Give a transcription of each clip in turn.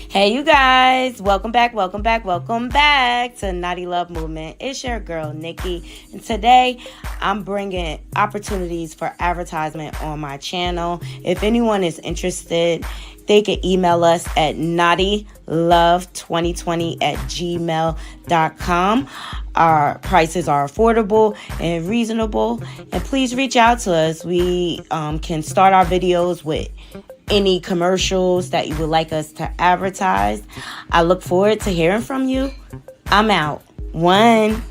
Hey, you guys, welcome back to Naughty Love Movement. It's your girl, Nikki, and today I'm bringing opportunities for advertisement on my channel. If anyone is interested, they can email us at naughtylove2020@gmail.com. Our prices are affordable and reasonable, and please reach out to us. We can start our videos with any commercials that you would like us to advertise. I look forward to hearing from you. I'm out. One.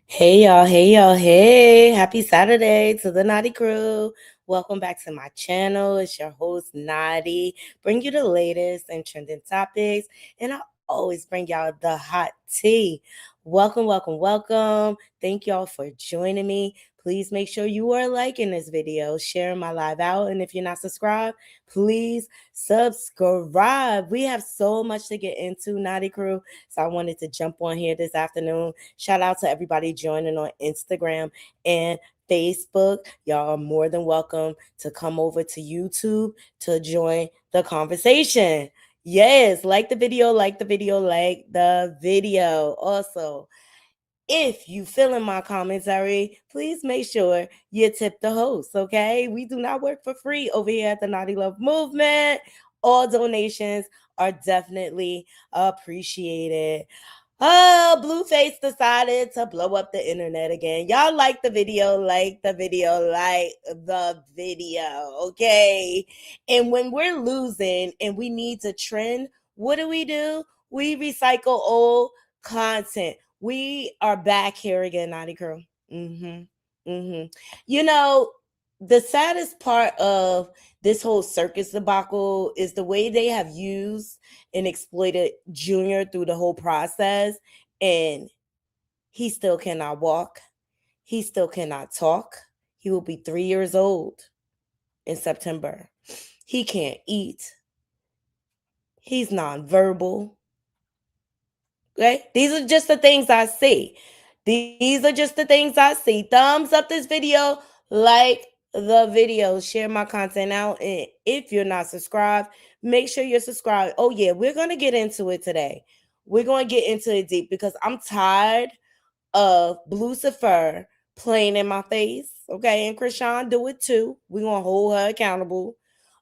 Hey. Happy Saturday to the Naughty Crew. Welcome back to my channel. It's your host, Naughty. Bring you the latest and trending topics, and I always bring y'all the hot tea. Welcome. Thank y'all for joining me. Please make sure you are liking this video, sharing my live out, and if you're not subscribed, please subscribe. We have so much to get into, Naughty Crew, so I wanted to jump on here this afternoon. Shout out to everybody joining on Instagram and Facebook. Y'all are more than welcome to come over to YouTube to join the conversation. Yes, like the video. Also, if you feeling my commentary, please make sure you tip the host, okay? We do not work for free over here at the Naughty Love Movement. All donations are definitely appreciated. Oh, Blueface decided to blow up the internet again. Y'all like the video, okay? And when we're losing and we need to trend, what do? We recycle old content. We are back here again, Naughty Crew. You know, the saddest part of this whole circus debacle is the way they have used and exploited Junior through the whole process. And he still cannot walk. He still cannot talk. He will be 3 years old in September. He can't eat. He's nonverbal. Okay? These are just the things I see. Thumbs up this video, like the video, share my content out. And if you're not subscribed, make sure you're subscribed. Oh, yeah, we're going to get into it today. We're going to get into it deep because I'm tired of Lucifer playing in my face. Okay, and Chrisean do it too. We're going to hold her accountable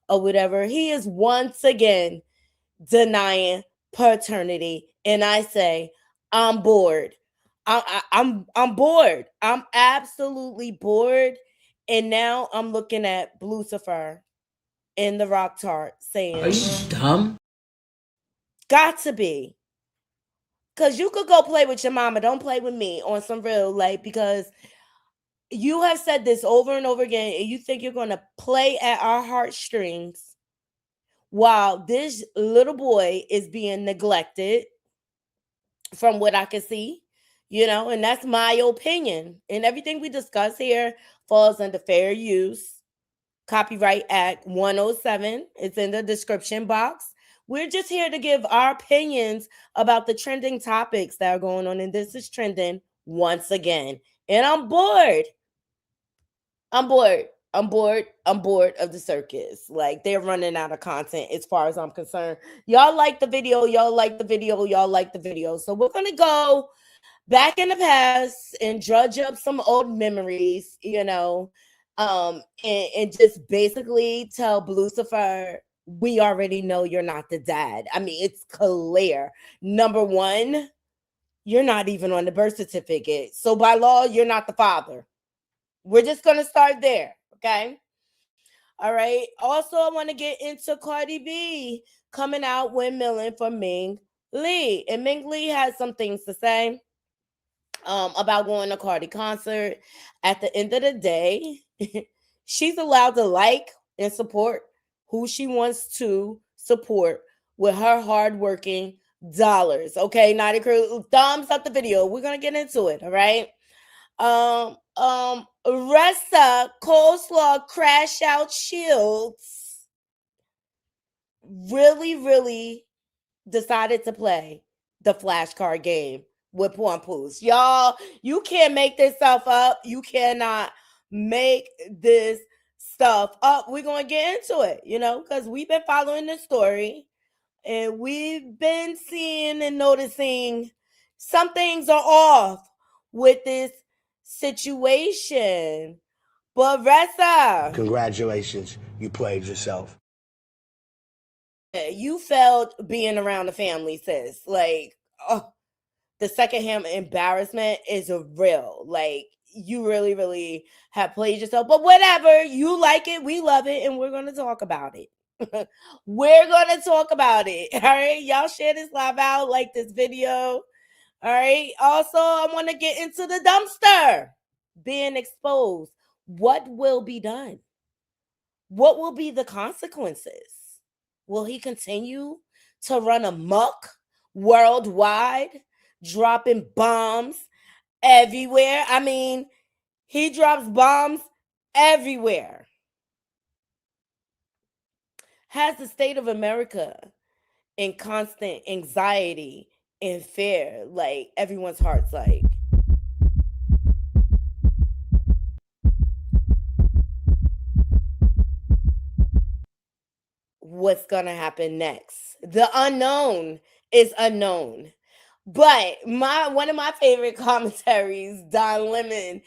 or whatever. He is once again denying paternity, and I say I'm bored. I'm bored. I'm absolutely bored. And now I'm looking at Lucifer in the Rock Tart saying, "Are you dumb?" Got to be, because you could go play with your mama. Don't play with me on some real, like, because you have said this over and over again, and you think you're going to play at our heartstrings while this little boy is being neglected, from what I can see, and that's my opinion. And everything we discuss here falls under fair use. Copyright Act 107. It's in the description box. We're just here to give our opinions about the trending topics that are going on, and this is trending once again. And I'm bored. I'm bored of the circus. Like, they're running out of content as far as I'm concerned. Y'all like the video. So we're going to go back in the past and drudge up some old memories, and just basically tell Lucifer, we already know you're not the dad. I mean, it's clear. Number one, You're not even on the birth certificate. So by law, you're not the father. We're just going to start there. Okay. All right. Also, I want to get into Cardi B coming out with Millen for Ming Lee. And Ming Lee has some things to say about going to Cardi concert. At the end of the day, she's allowed to like and support who she wants to support with her hardworking dollars. Okay, Naughty Crew, thumbs up the video. We're gonna get into it. All right. Ressa Coleslaw Crash Out Shields really decided to play the flashcard game with Papoose. Y'all, you can't make this stuff up. You cannot make this stuff up. We're going to get into it, because we've been following the story and we've been seeing and noticing some things are off with this situation. But Ressa, congratulations, you played yourself. You felt being around the family, sis. Like, the secondhand embarrassment is real. Like, you really have played yourself. But whatever, you like it, we love it, and we're going to talk about it. We're going to talk about it. All right, y'all share this live out, like this video. All right. Also, I want to get into the dumpster being exposed. What will be done? What will be the consequences? Will he continue to run amok worldwide, dropping bombs everywhere? I mean, he drops bombs everywhere. Has the state of America in constant anxiety and fear? Like, everyone's heart's like, what's gonna happen next? The unknown is unknown. But one of my favorite commentaries, Don Lemon,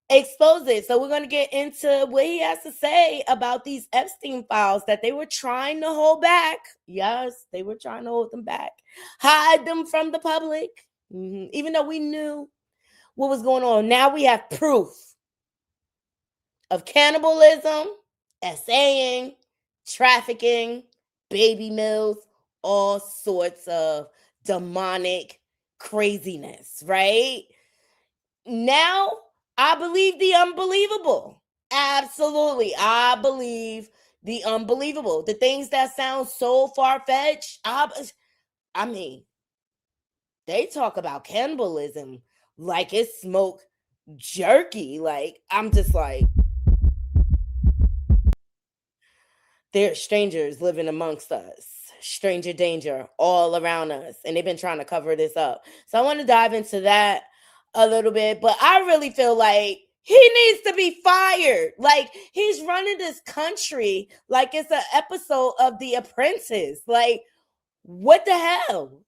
exposed it. So we're gonna get into what he has to say about these Epstein files that they were trying to hold back. Yes, they were trying to hold them back, hide them from the public, even though we knew what was going on. Now we have proof of cannibalism, essaying, trafficking, baby mills, all sorts of demonic craziness, right? Now, I believe the unbelievable. Absolutely. I believe the unbelievable. The things that sound so far-fetched. I mean, they talk about cannibalism like it's smoke jerky. Like, I'm just like, there's strangers living amongst us. Stranger danger all around us. And they've been trying to cover this up. So I want to dive into that a little bit. But I really feel like he needs to be fired. Like, he's running this country like it's an episode of The Apprentice. Like, what the hell?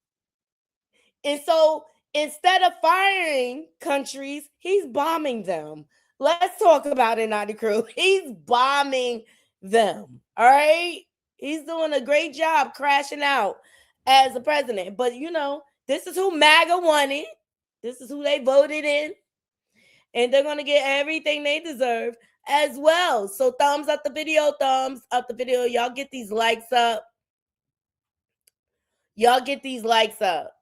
And so instead of firing countries, he's bombing them. Let's talk about it, Naughty Crew. He's bombing them. All right. He's doing a great job crashing out as a president. But this is who MAGA wanted. This is who they voted in. And they're going to get everything they deserve as well. So thumbs up the video, thumbs up the video. Y'all get these likes up. Y'all get these likes up.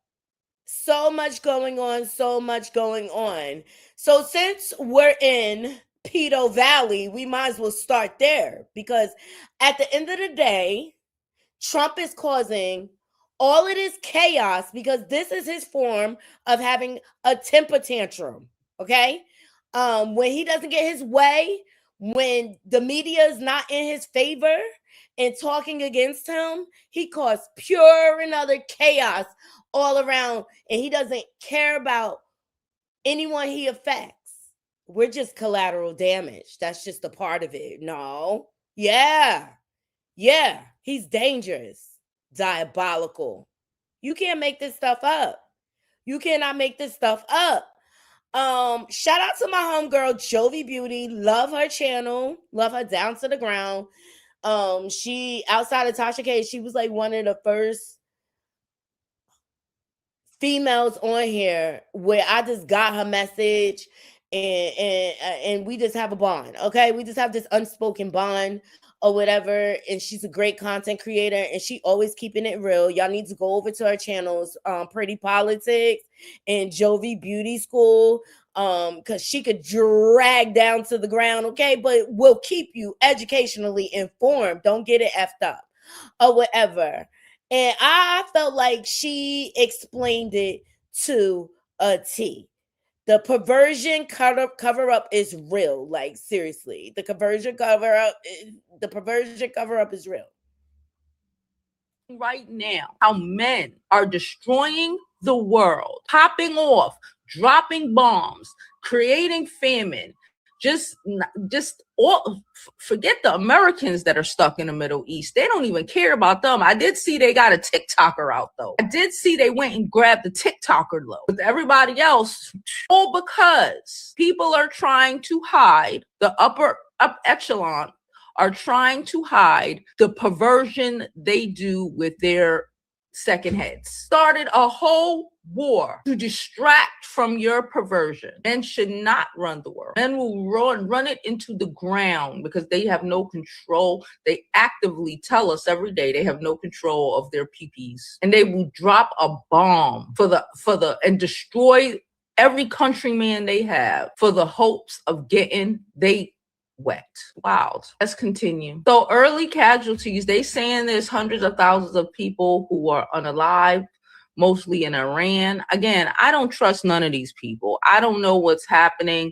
So much going on, so much going on. So since we're in Pedo Valley, we might as well start there, because at the end of the day, Trump is causing all of this chaos because this is his form of having a temper tantrum, okay? When he doesn't get his way, when the media is not in his favor and talking against him, he caused pure and utter chaos all around, and he doesn't care about anyone he affects. We're just collateral damage. That's just a part of it. No. Yeah, he's dangerous, diabolical. You can't make this stuff up. You cannot make this stuff up. Shout out to my homegirl Jovi Beauty. Love her channel. Love her down to the ground. She, outside of Tasha K, she was like one of the first females on here where I just got her message and we just have a bond. Okay, we just have this unspoken bond or whatever. And she's a great content creator, and she always keeping it real. Y'all need to go over to her channels, Pretty Politics and Jovi Beauty School, because she could drag down to the ground. Okay, but will keep you educationally informed. Don't get it effed up or whatever. And I felt like she explained it to a T. The perversion cover up is real. Like, seriously, the perversion cover up is real. Right now, how men are destroying the world, popping off, dropping bombs, creating famine. Just all, forget the Americans that are stuck in the Middle East. They don't even care about them. I did see they got a TikToker out though. I did see they went and grabbed the TikToker though. With everybody else, all because people are trying to hide, the upper echelon are trying to hide the perversion they do with their second heads. Started a whole war to distract from your perversion. Men should not run the world. Men will run it into the ground because they have no control. They actively tell us every day they have no control of their peepees, and they will drop a bomb and destroy every countryman they have for the hopes of getting they wet. Wild. Let's continue. So early casualties, they saying there's hundreds of thousands of people who are unalive, mostly in Iran. Again, I don't trust none of these people. I don't know what's happening.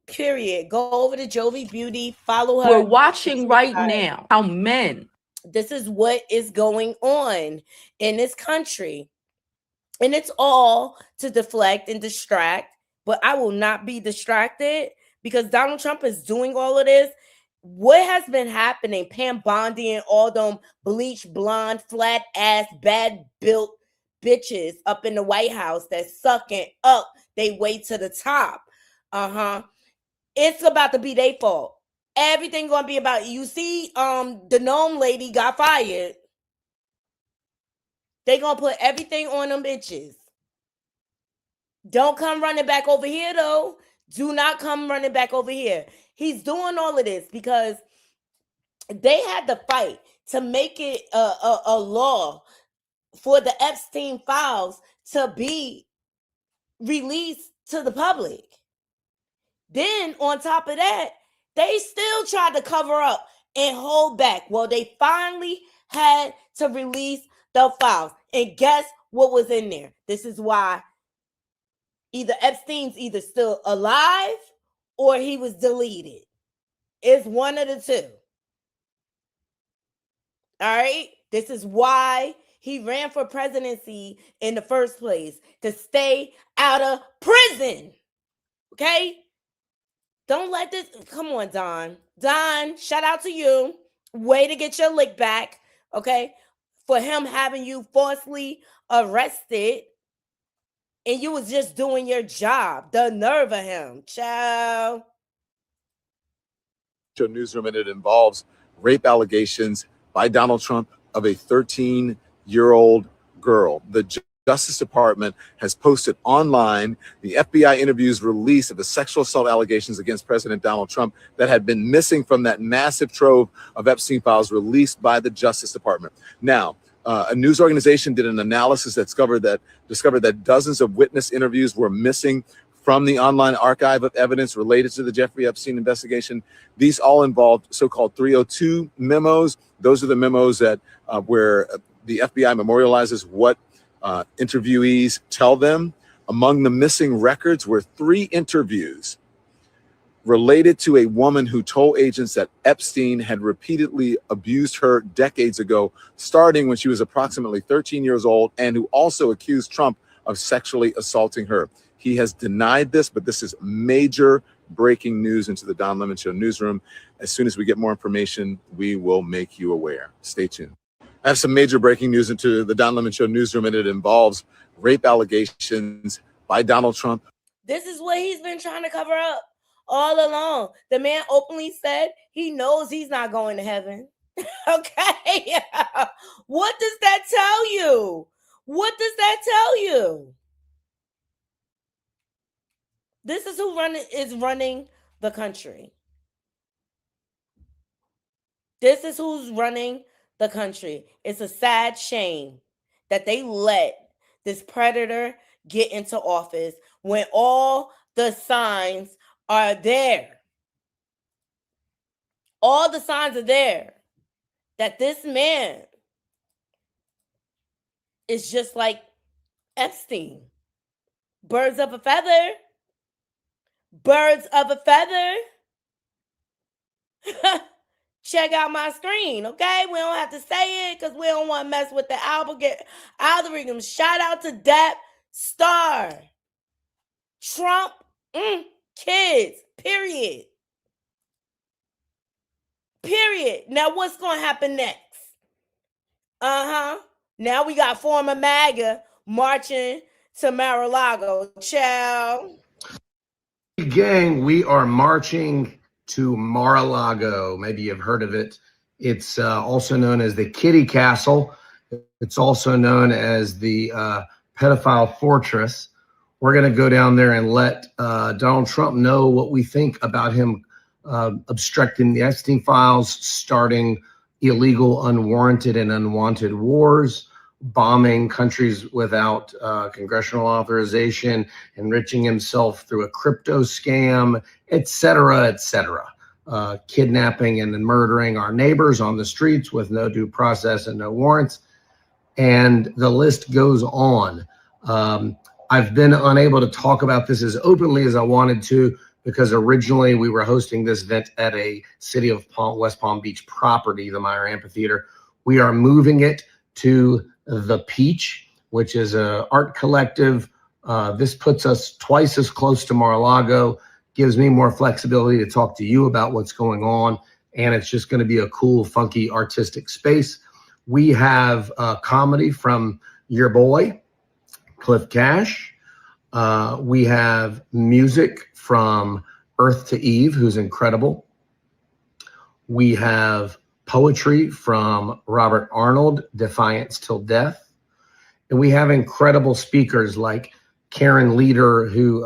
Period. Go over to Jovi Beauty, follow her. We're watching right now how men. This is what is going on in this country. And it's all to deflect and distract, but I will not be distracted because Donald Trump is doing all of this. What has been happening? Pam Bondi and all them bleach, blonde, flat ass, bad built bitches up in the White House that's sucking up they way to the top. It's about to be their fault. Everything gonna be about, you see, the gnome lady got fired. They gonna put everything on them bitches. Don't come running back over here, though. Do not come running back over here. He's doing all of this because they had to fight to make it a law for the Epstein files to be released to the public. Then, on top of that, they still tried to cover up and hold back. Well, they finally had to release the files. And guess what was in there? This is why either Epstein's either still alive or he was deleted. It's one of the two. All right? This is why he ran for presidency in the first place, to stay out of prison. Okay? Don't let this, come on, Don. Don, shout out to you. Way to get your lick back, okay? For him having you falsely arrested and you was just doing your job. The nerve of him, child. Newsroom, and it involves rape allegations by Donald Trump of a 13-year-old girl. The Justice Department has posted online the FBI interviews release of the sexual assault allegations against President Donald Trump that had been missing from that massive trove of Epstein files released by the Justice Department. Now, a news organization did an analysis that discovered that dozens of witness interviews were missing from the online archive of evidence related to the Jeffrey Epstein investigation. These all involved so-called 302 memos. Those are the memos that where the FBI memorializes what interviewees tell them. Among the missing records were 3 interviews related to a woman who told agents that Epstein had repeatedly abused her decades ago, starting when she was approximately 13 years old, and who also accused Trump of sexually assaulting her. He has denied this, but this is major breaking news into the Don Lemon Show newsroom. As soon as we get more information, we will make you aware. Stay tuned. I have some major breaking news into the Don Lemon Show newsroom, and it involves rape allegations by Donald Trump. This is what he's been trying to cover up all along. The man openly said he knows he's not going to heaven. Okay. What does that tell you? What does that tell you? This is who is running the country. This is who's running the country. It's a sad shame that they let this predator get into office when all the signs are there. All the signs are there that this man is just like Epstein. Birds of a feather. Birds of a feather. Check out my screen, okay? We don't have to say it because we don't want to mess with the algorithm. Shout out to Dap Star. Trump, kids, period. Period. Now what's going to happen next? Now we got former MAGA marching to Mar-a-Lago. Ciao. Gang, we are marching to Mar-a-Lago. Maybe you've heard of it. It's also known as the Kitty Castle. It's also known as the pedophile fortress. We're going to go down there and let Donald Trump know what we think about him obstructing the Epstein files, starting illegal, unwarranted, and unwanted wars, bombing countries without congressional authorization, enriching himself through a crypto scam, et cetera, kidnapping and then murdering our neighbors on the streets with no due process and no warrants. And the list goes on. I've been unable to talk about this as openly as I wanted to because originally we were hosting this event at a City of West Palm Beach property, the Meyer Amphitheater. We are moving it to the Peach, which is an art collective. This puts us twice as close to Mar-a-Lago, gives me more flexibility to talk to you about what's going on, and it's just going to be a cool, funky, artistic space. We have comedy from your boy, Cliff Cash. We have music from Earth to Eve, who's incredible. We have poetry from Robert Arnold, Defiance Till Death. And we have incredible speakers like Karen Leader, who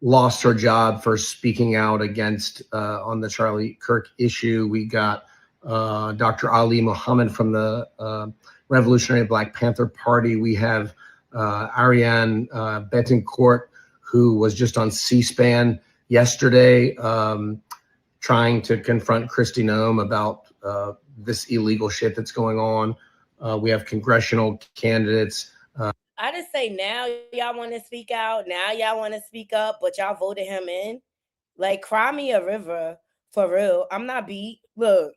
lost her job for speaking out against on the Charlie Kirk issue. We got Dr. Ali Muhammad from the Revolutionary Black Panther Party. We have Ariane Betancourt, who was just on C-SPAN yesterday trying to confront Kristi Noem about this illegal shit that's going on. We have congressional candidates. I just say now y'all want to speak out. Now y'all want to speak up, but y'all voted him in. Like, cry me a river, for real. I'm not beat. Look.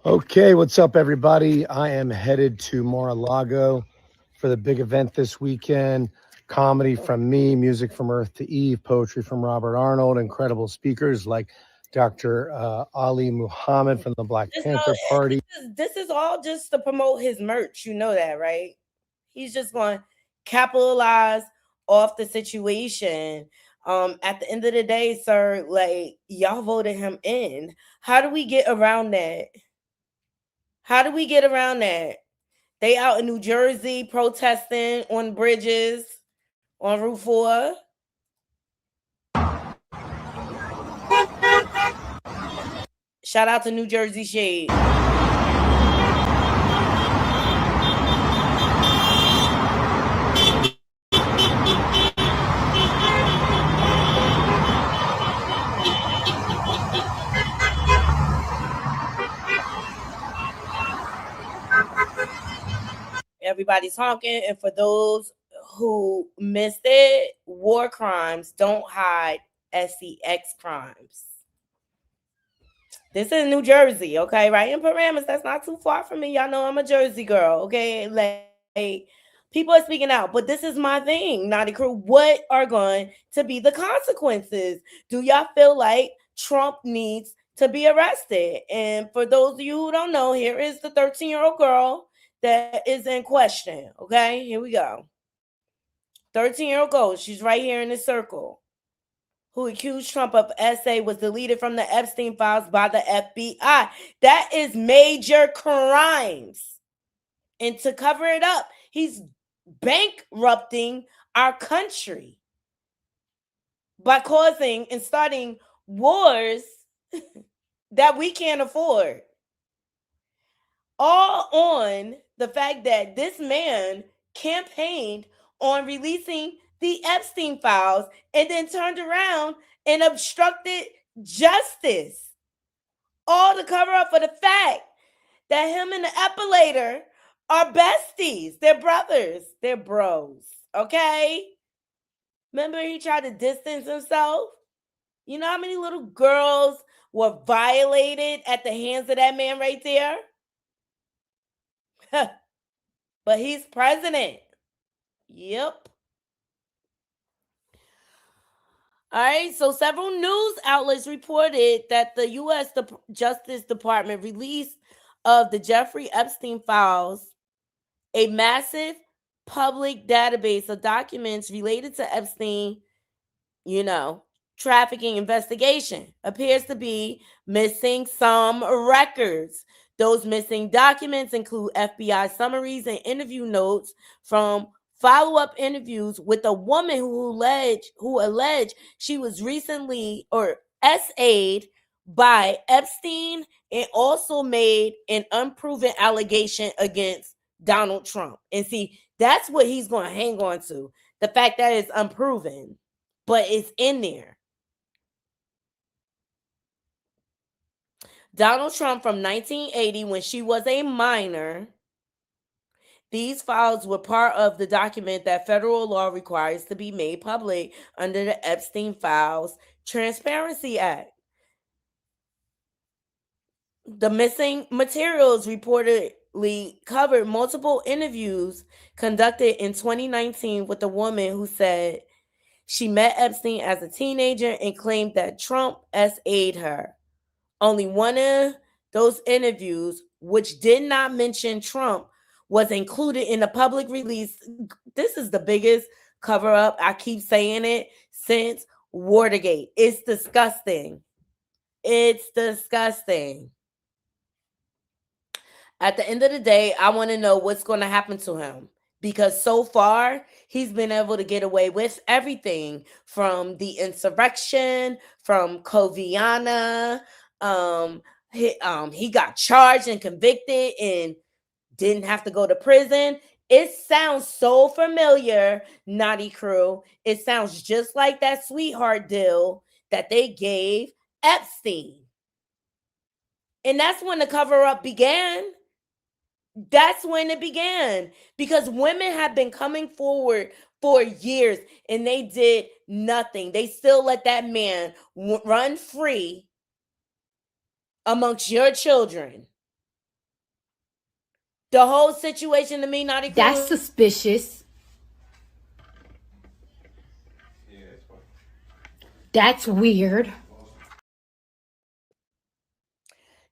Okay, what's up, everybody? I am headed to Mar-a-Lago for the big event this weekend. Comedy from me, music from Earth to Eve, poetry from Robert Arnold, incredible speakers like Dr. Ali Muhammad from the Black Panther Party. This is all just to promote his merch. You know that, right? He's just going to capitalize off the situation. At the end of the day, sir, like, y'all voted him in. How do we get around that? How do we get around that? They out in New Jersey protesting on bridges on Route 4. Shout out to New Jersey Shade. Everybody's honking, and for those who missed it, war crimes don't hide SEX crimes. This is New Jersey, okay? Right in Paramus. That's not too far from me. Y'all know I'm a Jersey girl, okay? Like, people are speaking out, but this is my thing, Naughty Crew. What are going to be the consequences? Do y'all feel like Trump needs to be arrested? And for those of you who don't know, here is the 13-year-old girl that is in question, okay? Here we go. 13-year-old girl. She's right here in this circle. who accused Trump of SA, was deleted from the Epstein files by the FBI. That is major crimes. And to cover it up, he's bankrupting our country by causing and starting wars that we can't afford. All on the fact that this man campaigned on releasing the Epstein files and then turned around and obstructed justice. All to cover up for the fact that him and the epilator are besties. They're brothers. They're bros. Okay? Remember he tried to distance himself? You know how many little girls were violated at the hands of that man right there? But he's president. Yep. All right. So several news outlets reported that the U.S. Justice Department released of the Jeffrey Epstein files, a massive public database of documents related to Epstein, trafficking investigation, appears to be missing some records. Those missing documents include FBI summaries and interview notes from follow-up interviews with a woman who alleged she was recently or SA'd by Epstein, and also made an unproven allegation against Donald Trump. And see, that's what he's going to hang on to. The fact that it's unproven, but it's in there. Donald Trump from 1980, when she was a minor. These files were part of the document that federal law requires to be made public under the Epstein Files Transparency Act. The missing materials reportedly covered multiple interviews conducted in 2019 with a woman who said she met Epstein as a teenager and claimed that Trump SA'd her. Only one of those interviews, which did not mention Trump, was included in the public release. This is the biggest cover up, I keep saying it, since Watergate. It's disgusting. It's disgusting. At the end of the day, I want to know what's going to happen to him, because so far he's been able to get away with everything from the insurrection, from Coviana. He got charged and convicted and didn't have to go to prison. It sounds so familiar, Naughty Crew. It sounds just like that sweetheart deal that they gave Epstein. And that's when the cover-up began. That's when it began, because women have been coming forward for years and they did nothing. They still let that man run free amongst your children. The whole situation to me, Naughty Crew, that's suspicious. That's weird.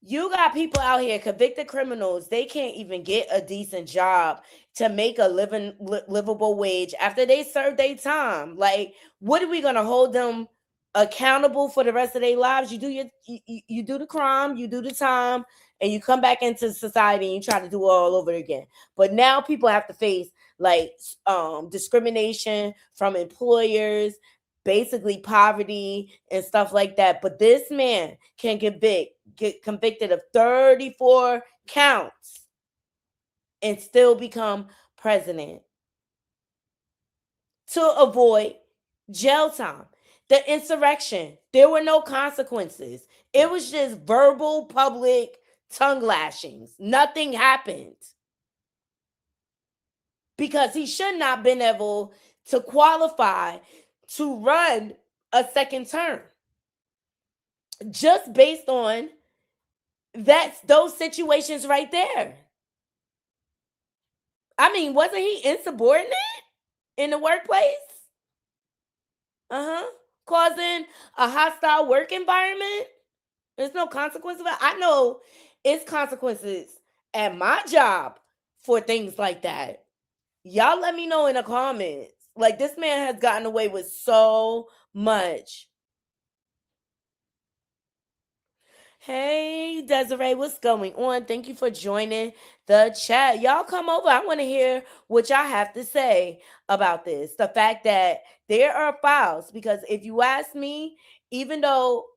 You got people out here, convicted criminals. They can't even get a decent job to make a livable wage after they serve their time. Like, what are we gonna hold them accountable for the rest of their lives? You do the crime, you do the time, and you come back into society and you try to do it all over again. But now people have to face like discrimination from employers, basically poverty and stuff like that. But this man can get convicted of 34 counts and still become president to avoid jail time. The insurrection, there were no consequences. It was just verbal public tongue lashings. Nothing happened because he should not have been able to qualify to run a second term, just based on those situations right there. I mean, wasn't he insubordinate in the workplace? Causing a hostile work environment. There's no consequences. I know it's consequences at my job for things like that. Y'all let me know in the comments. Like, this man has gotten away with so much. Hey, Desiree, what's going on? Thank you for joining the chat. Y'all come over. I want to hear what y'all have to say about this. The fact that there are files, because if you ask me, even though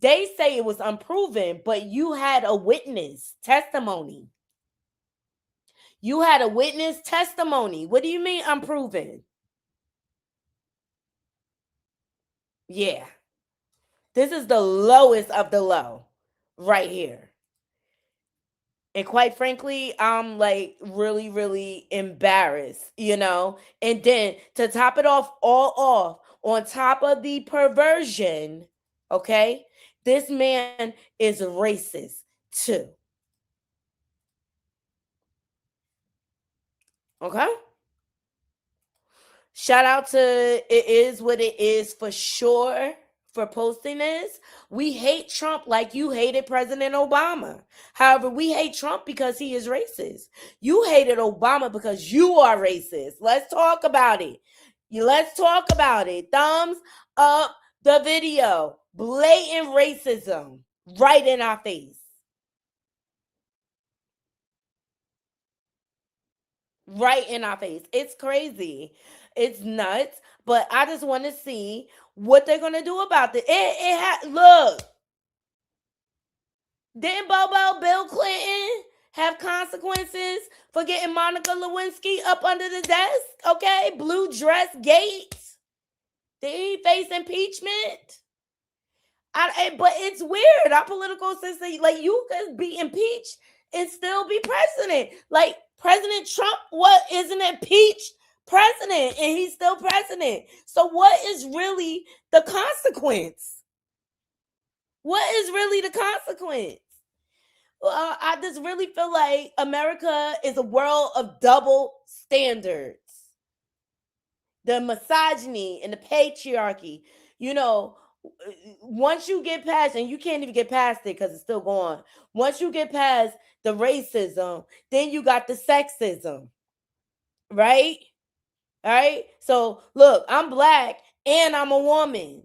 they say it was unproven, but you had a witness testimony. You had a witness testimony. What do you mean unproven? Yeah. This is the lowest of the low right here. And quite frankly, I'm like really, really embarrassed, you know? And then to top it all off, on top of the perversion, okay, this man is racist too. Okay? Shout out to It Is What It Is for sure for posting this. We hate Trump like you hated President Obama. However, we hate Trump because he is racist. You hated Obama because you are racist. Let's talk about it. Let's talk about it. Thumbs up the video. Blatant racism right in our face. Right in our face. It's crazy. It's nuts. But I just want to see what they're gonna do about it. Look. Didn't Bill Clinton have consequences for getting Monica Lewinsky up under the desk? Okay, blue dress gate. Did he face impeachment? But it's weird. Our political system, like you could be impeached and still be president. Like President Trump, isn't impeached president, and he's still president. So what is really the consequence? What is really the consequence? I just really feel like America is a world of double standards. The misogyny and the patriarchy, you know, once you get past, and you can't even get past it because it's still going. Once you get past the racism, then you got the sexism, right? All right. So look, I'm black and I'm a woman.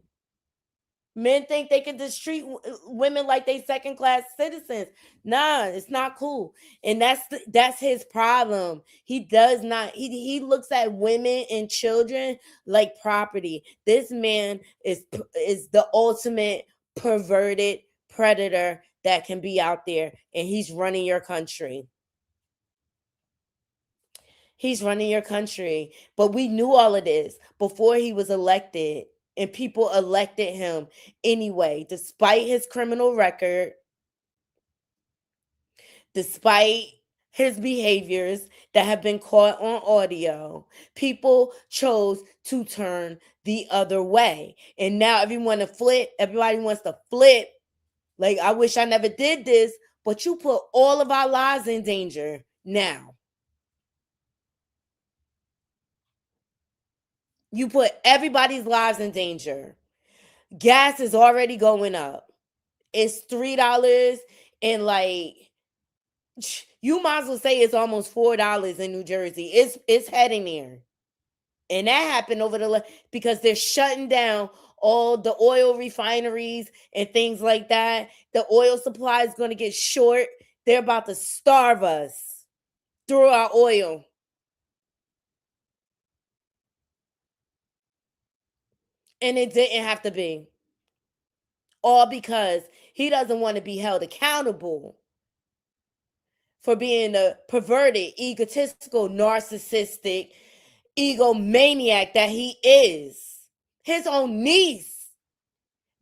Men think they can just treat women like they second class citizens. Nah, it's not cool, and that's his problem. He does not. He looks at women and children like property. This man is the ultimate perverted predator that can be out there, and he's running your country. He's running your country, but we knew all of this before he was elected. And people elected him anyway, despite his criminal record, despite his behaviors that have been caught on audio. People chose to turn the other way. And now everybody wants to flip. Like, I wish I never did this, but you put all of our lives in danger now. You put everybody's lives in danger. Gas is already going up. It's $3, and like you might as well say it's almost $4 in New Jersey. It's heading there. And that happened because they're shutting down all the oil refineries and things like that. The oil supply is going to get short. They're about to starve us through our oil. And it didn't have to be. All because he doesn't want to be held accountable for being a perverted, egotistical, narcissistic, egomaniac that he is. His own niece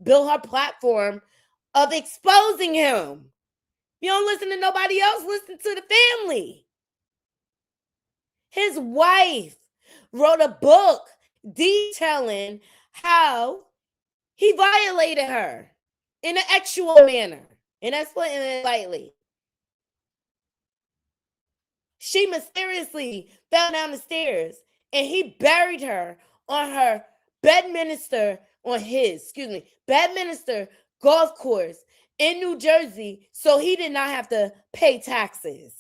built her platform of exposing him. You don't listen to nobody else, listen to the family. His wife wrote a book detailing how he violated her in an actual manner. And that's putting it lightly. She mysteriously fell down the stairs and he buried her on her Bedminster golf course in New Jersey, so he did not have to pay taxes.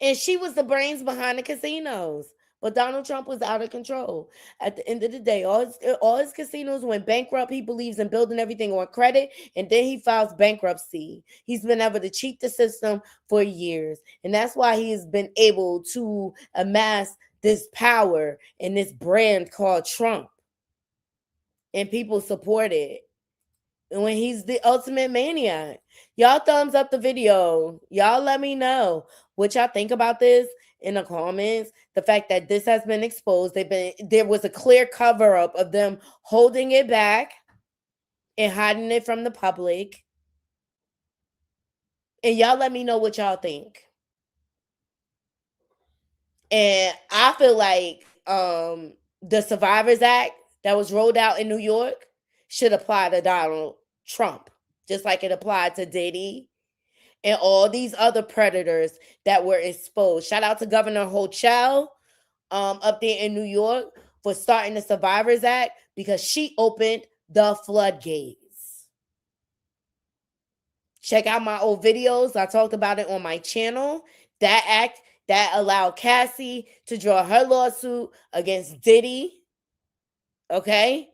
And she was the brains behind the casinos. But Donald Trump was out of control. At the end of the day, all his casinos went bankrupt. He believes in building everything on credit, and then he files bankruptcy. He's been able to cheat the system for years. And that's why he has been able to amass this power and this brand called Trump. And people support it. And when he's the ultimate maniac. Y'all thumbs up the video. Y'all let me know what y'all think about this in the comments. The fact that this has been exposed. There was a clear cover up of them holding it back and hiding it from the public. And y'all let me know what y'all think. And I feel like the Survivors Act that was rolled out in New York should apply to Donald Trump, just like it applied to Diddy and all these other predators that were exposed. Shout out to Governor Hochul up there in New York for starting the Survivors Act because she opened the floodgates. Check out my old videos. I talked about it on my channel. That act that allowed Cassie to draw her lawsuit against Diddy. Okay?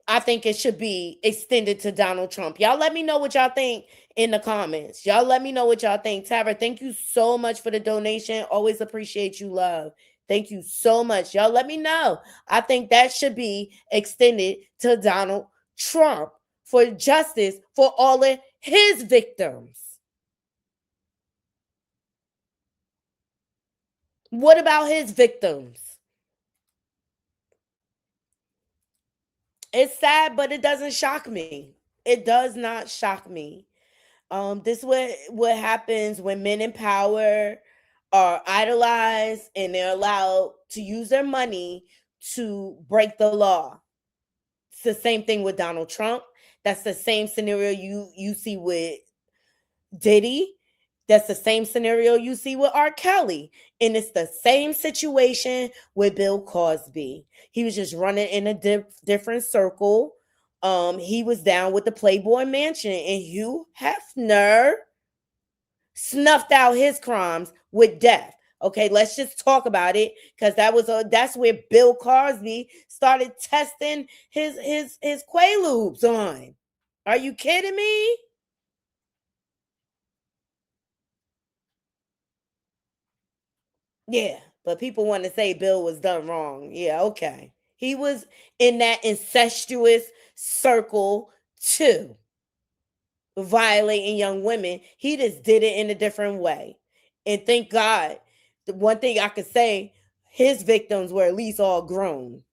I think it should be extended to Donald Trump. Y'all let me know what y'all think in the comments. Y'all let me know what y'all think. Tara, thank you so much for the donation. Always appreciate you, love. Thank you so much. Y'all let me know. I think that should be extended to Donald Trump for justice for all of his victims. What about his victims? It's sad, but it doesn't shock me. It does not shock me. This is what happens when men in power are idolized and they're allowed to use their money to break the law. It's the same thing with Donald Trump. That's the same scenario you see with Diddy. That's the same scenario you see with R. Kelly. And it's the same situation with Bill Cosby. He was just running in a different circle. He was down with the Playboy Mansion, and Hugh Hefner snuffed out his crimes with death. Okay, let's just talk about it because that's where Bill Cosby started testing his Quaaludes on. Are you kidding me? Yeah, but people want to say Bill was done wrong. Yeah, okay. He was in that incestuous circle too, violating young women. He just did it in a different way. And thank God, the one thing I could say, his victims were at least all grown.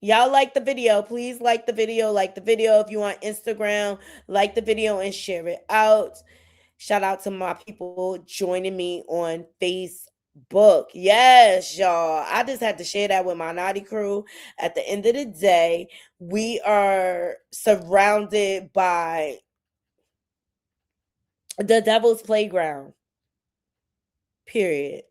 Y'all like the video, please like the video. Like the video if you on Instagram. Like the video and share it out. Shout out to my people joining me on Facebook. Yes, y'all. I just had to share that with my naughty crew. At the end of the day, we are surrounded by the devil's playground. Period.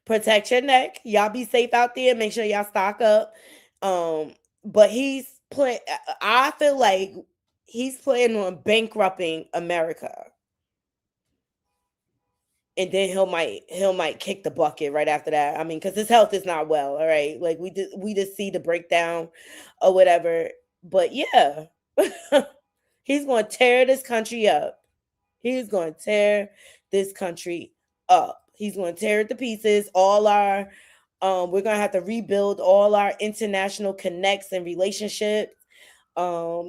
Protect your neck. Y'all be safe out there. Make sure y'all stock up. But I feel like he's planning on bankrupting America. And then he might kick the bucket right after that. I mean, because his health is not well. All right, like we just see the breakdown or whatever. But yeah, he's going to tear this country up. He's going to tear this country up. He's going to tear it to pieces. We're going to have to rebuild all our international connects and relationships.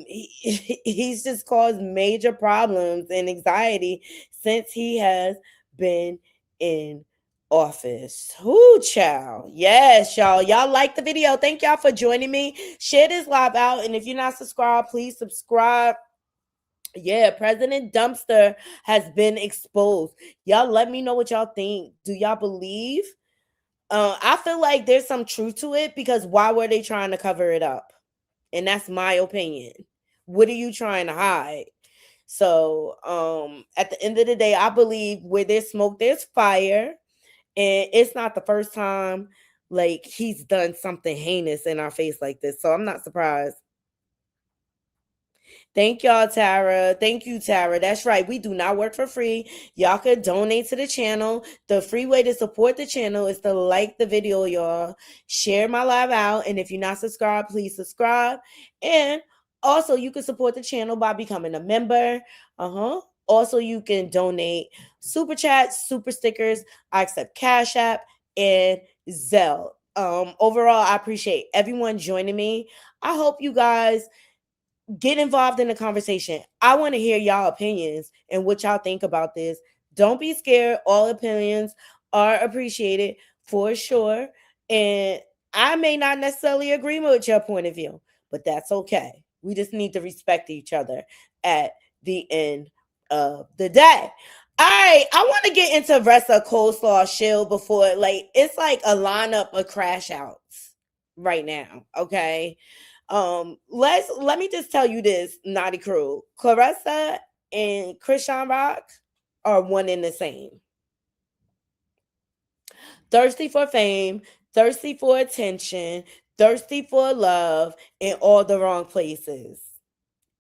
He's just caused major problems and anxiety since he has been in office. Whoo, child. Yes, y'all. Y'all like the video. Thank y'all for joining me. Share this live out. And if you're not subscribed, please subscribe. Yeah, President Dumpster has been exposed. Y'all let me know what y'all think. Do y'all believe? I feel like there's some truth to it because why were they trying to cover it up? And that's my opinion. What are you trying to hide? So at the end of the day, I believe where there's smoke, there's fire. And it's not the first time like he's done something heinous in our face like this. So I'm not surprised Thank y'all, Tara. Thank you, Tara. That's right. We do not work for free. Y'all could donate to the channel. The free way to support the channel is to like the video, y'all. Share my live out. And if you're not subscribed, please subscribe. And also, you can support the channel by becoming a member. Also, you can donate super chats, super stickers. I accept Cash App and Zelle. Overall, I appreciate everyone joining me. I hope you guys get involved in the conversation. I want to hear y'all opinions and what y'all think about this. Don't be scared. All opinions are appreciated for sure. And I may not necessarily agree with your point of view, but that's okay. We just need to respect each other at the end of the day. All right, I want to get into Ressa Coleslaw Shield before, it's like a lineup of crash outs right now, okay? Let me just tell you this, Naughty Crew. Claressa and Chrisean Rock are one and the same. Thirsty for fame, thirsty for attention, thirsty for love in all the wrong places.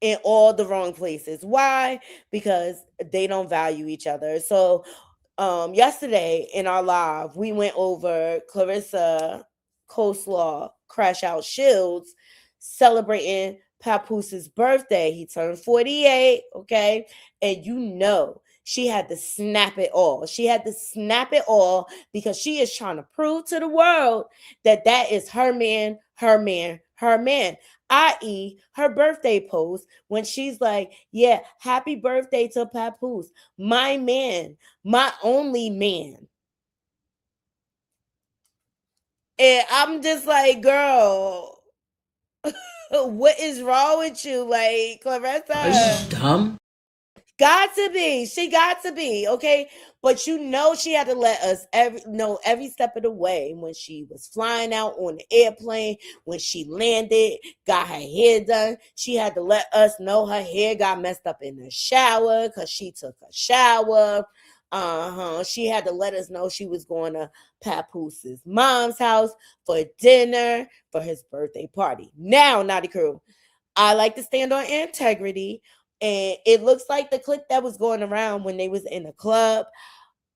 In all the wrong places. Why? Because they don't value each other. So yesterday in our live, we went over Claressa Coleslaw Crash Out Shields celebrating Papoose' birthday. He turned 48, okay? And you know she had to snap it all. She had to snap it all because she is trying to prove to the world that that is her man, her man, her man. I.e., her birthday post when she's like, yeah, happy birthday to Papoose, my man, my only man. And I'm just like, girl, what is wrong with you? Like, Claressa. Are you dumb? Got to be. She got to be, okay? But you know she had to let us know every step of the way when she was flying out on the airplane, when she landed, got her hair done. She had to let us know her hair got messed up in the shower because she took a shower. She had to let us know she was going to Papoose' mom's house for dinner for his birthday party. Now, Naughty Crew, I like to stand on integrity. And it looks like the clip that was going around when they was in the club,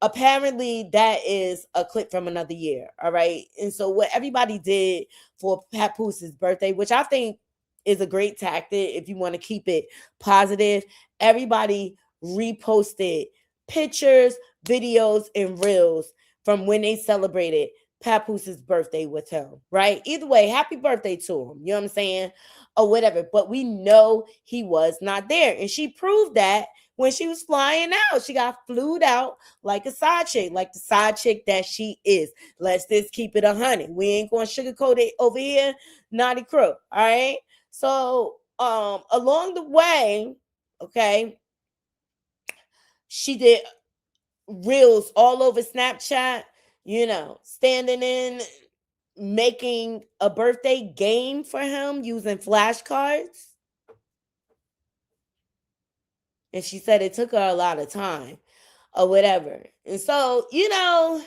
apparently that is a clip from another year. All right. And so what everybody did for Papoose' birthday, which I think is a great tactic if you want to keep it positive, everybody reposted pictures, videos, and reels from when they celebrated Papoose' birthday with him, right? Either way, happy birthday to him. You know what I'm saying? Or whatever. But we know he was not there. And she proved that when she was flying out. She got flued out like a side chick, like the side chick that she is. Let's just keep it 100. We ain't going to sugarcoat it over here. Naughty Crew. All right? So, along the way, okay, she did reels all over Snapchat, you know, standing in, making a birthday game for him using flashcards. And she said it took her a lot of time or whatever. And so, you know,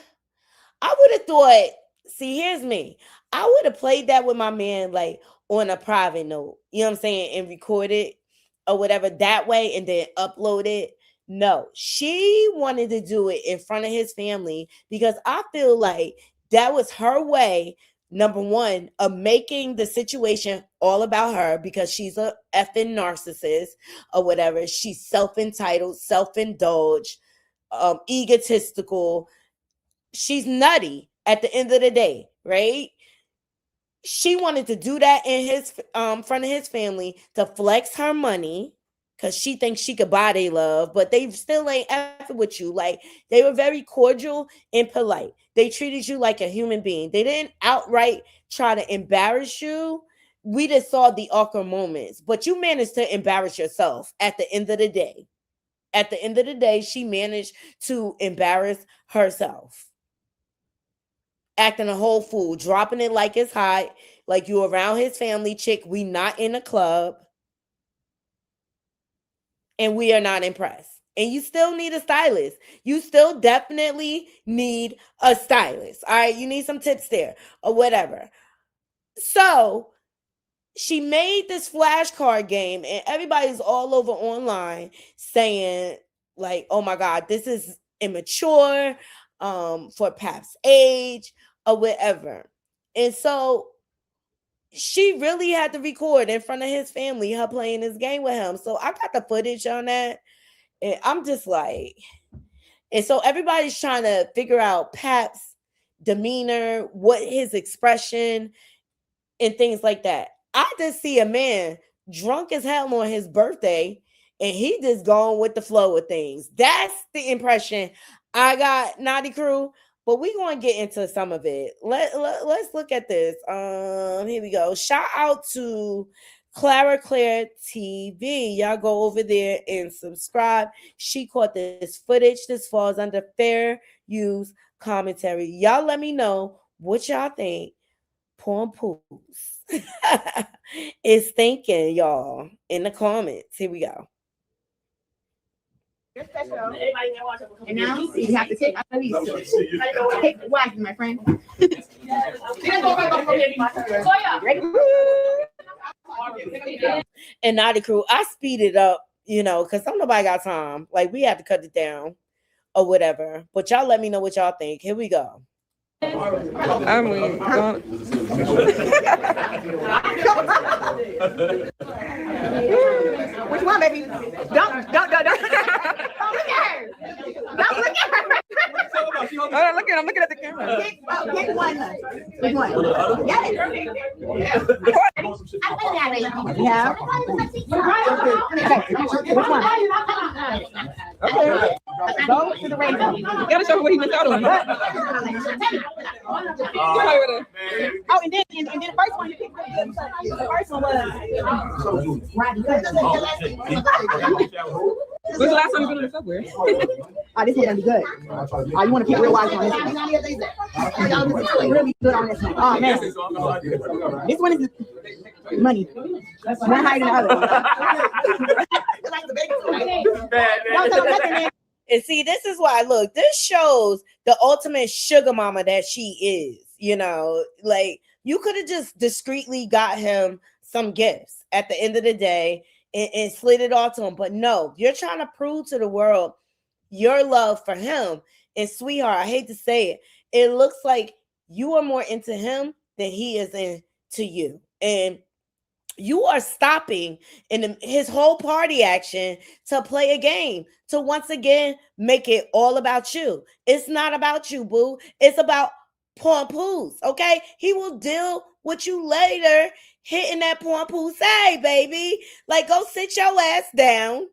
I would have thought, see, here's me. I would have played that with my man, like on a private note, you know what I'm saying, and record it or whatever that way and then upload it. No, she wanted to do it in front of his family because I feel like that was her way, number one, of making the situation all about her because she's a effing narcissist or whatever. She's self-entitled, self-indulged, egotistical. She's nutty at the end of the day, right? She wanted to do that in his front of his family to flex her money because she thinks she could buy their love, but they still ain't effing with you. Like, they were very cordial and polite. They treated you like a human being. They didn't outright try to embarrass you. We just saw the awkward moments, but you managed to embarrass yourself at the end of the day. At the end of the day, she managed to embarrass herself. Acting a whole fool, dropping it like it's hot, like you around his family, chick. We not in a club. And we are not impressed. And you still need a stylist. You still definitely need a stylist. All right. You need some tips there or whatever. So she made this flashcard game, and everybody's all over online saying, like, oh my God, this is immature for Pap's age or whatever. And so she really had to record in front of his family her playing this game with him. So I got the footage on that, and I'm just like, and so everybody's trying to figure out Pap's demeanor, what his expression, and things like that. I just see a man drunk as hell on his birthday, and he just going with the flow of things. That's the impression I got, Naughty Crew. But we're going to get into some of it. Let's look at this. Here we go. Shout out to Clara Claire TV. Y'all go over there and subscribe. She caught this footage. This falls under fair use commentary. Y'all let me know what y'all think Porn Poops is thinking, y'all, in the comments. Here we go. And now you have to take out these. Take the wife, my friend. And Naughty Crew, I speed it up, because some nobody got time. Like, we have to cut it down or whatever. But y'all let me know what y'all think. Here we go. I mean, don't. Which one, baby? Don't look at her. Don't look at her. I'm looking at the camera. Get one. Which one? Get it. Yeah. Which one? Okay. Go to the rainbow. You gotta show me what he missed out on. Oh, and then the first one you picked. The first one was right. When's the last time you been on the subway? Oh, this one's gonna be good. Oh, you want to pick real wise on this one? Really good on this one. Oh man, this one is money. One higher than the other. And see, this is why, look, this shows the ultimate sugar mama that she is, like you could have just discreetly got him some gifts at the end of the day and slid it off to him. But no, you're trying to prove to the world your love for him. And sweetheart, I hate to say it, it looks like you are more into him than he is into you. And you are stopping in his whole party action to play a game, to once again make it all about you. It's not about you, boo. It's about Porn Poops, okay? He will deal with you later hitting that Porn Poops. Hey, baby. Like, go sit your ass down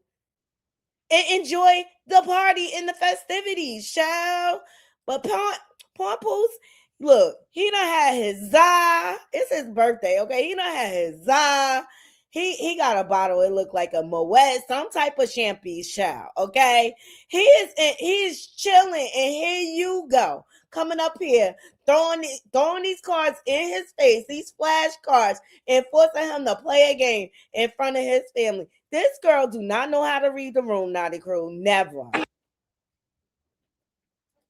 and enjoy the party and the festivities, child. But Porn Poops, look, he done had his za. It's his birthday, okay? He done had his za. He got a bottle. It looked like a Moet, some type of champagne, child, okay? He is chilling, and here you go, coming up here, throwing these cards in his face, these flash cards, and forcing him to play a game in front of his family. This girl do not know how to read the room, Naughty Crew. Never.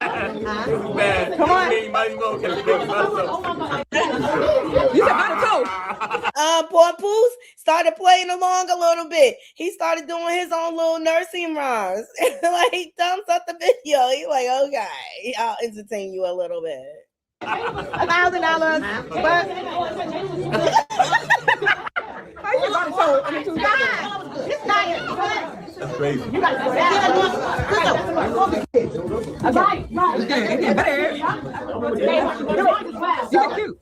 Come on. You said not a toe. Porn Poops started playing along a little bit. He started doing his own little nursing rhymes. Like, he thumbs up the video. He's like, okay, I'll entertain you a little bit. $1,000, but How you not a toe? I mean, it's not. That's crazy. You got to it's getting better. You look cute.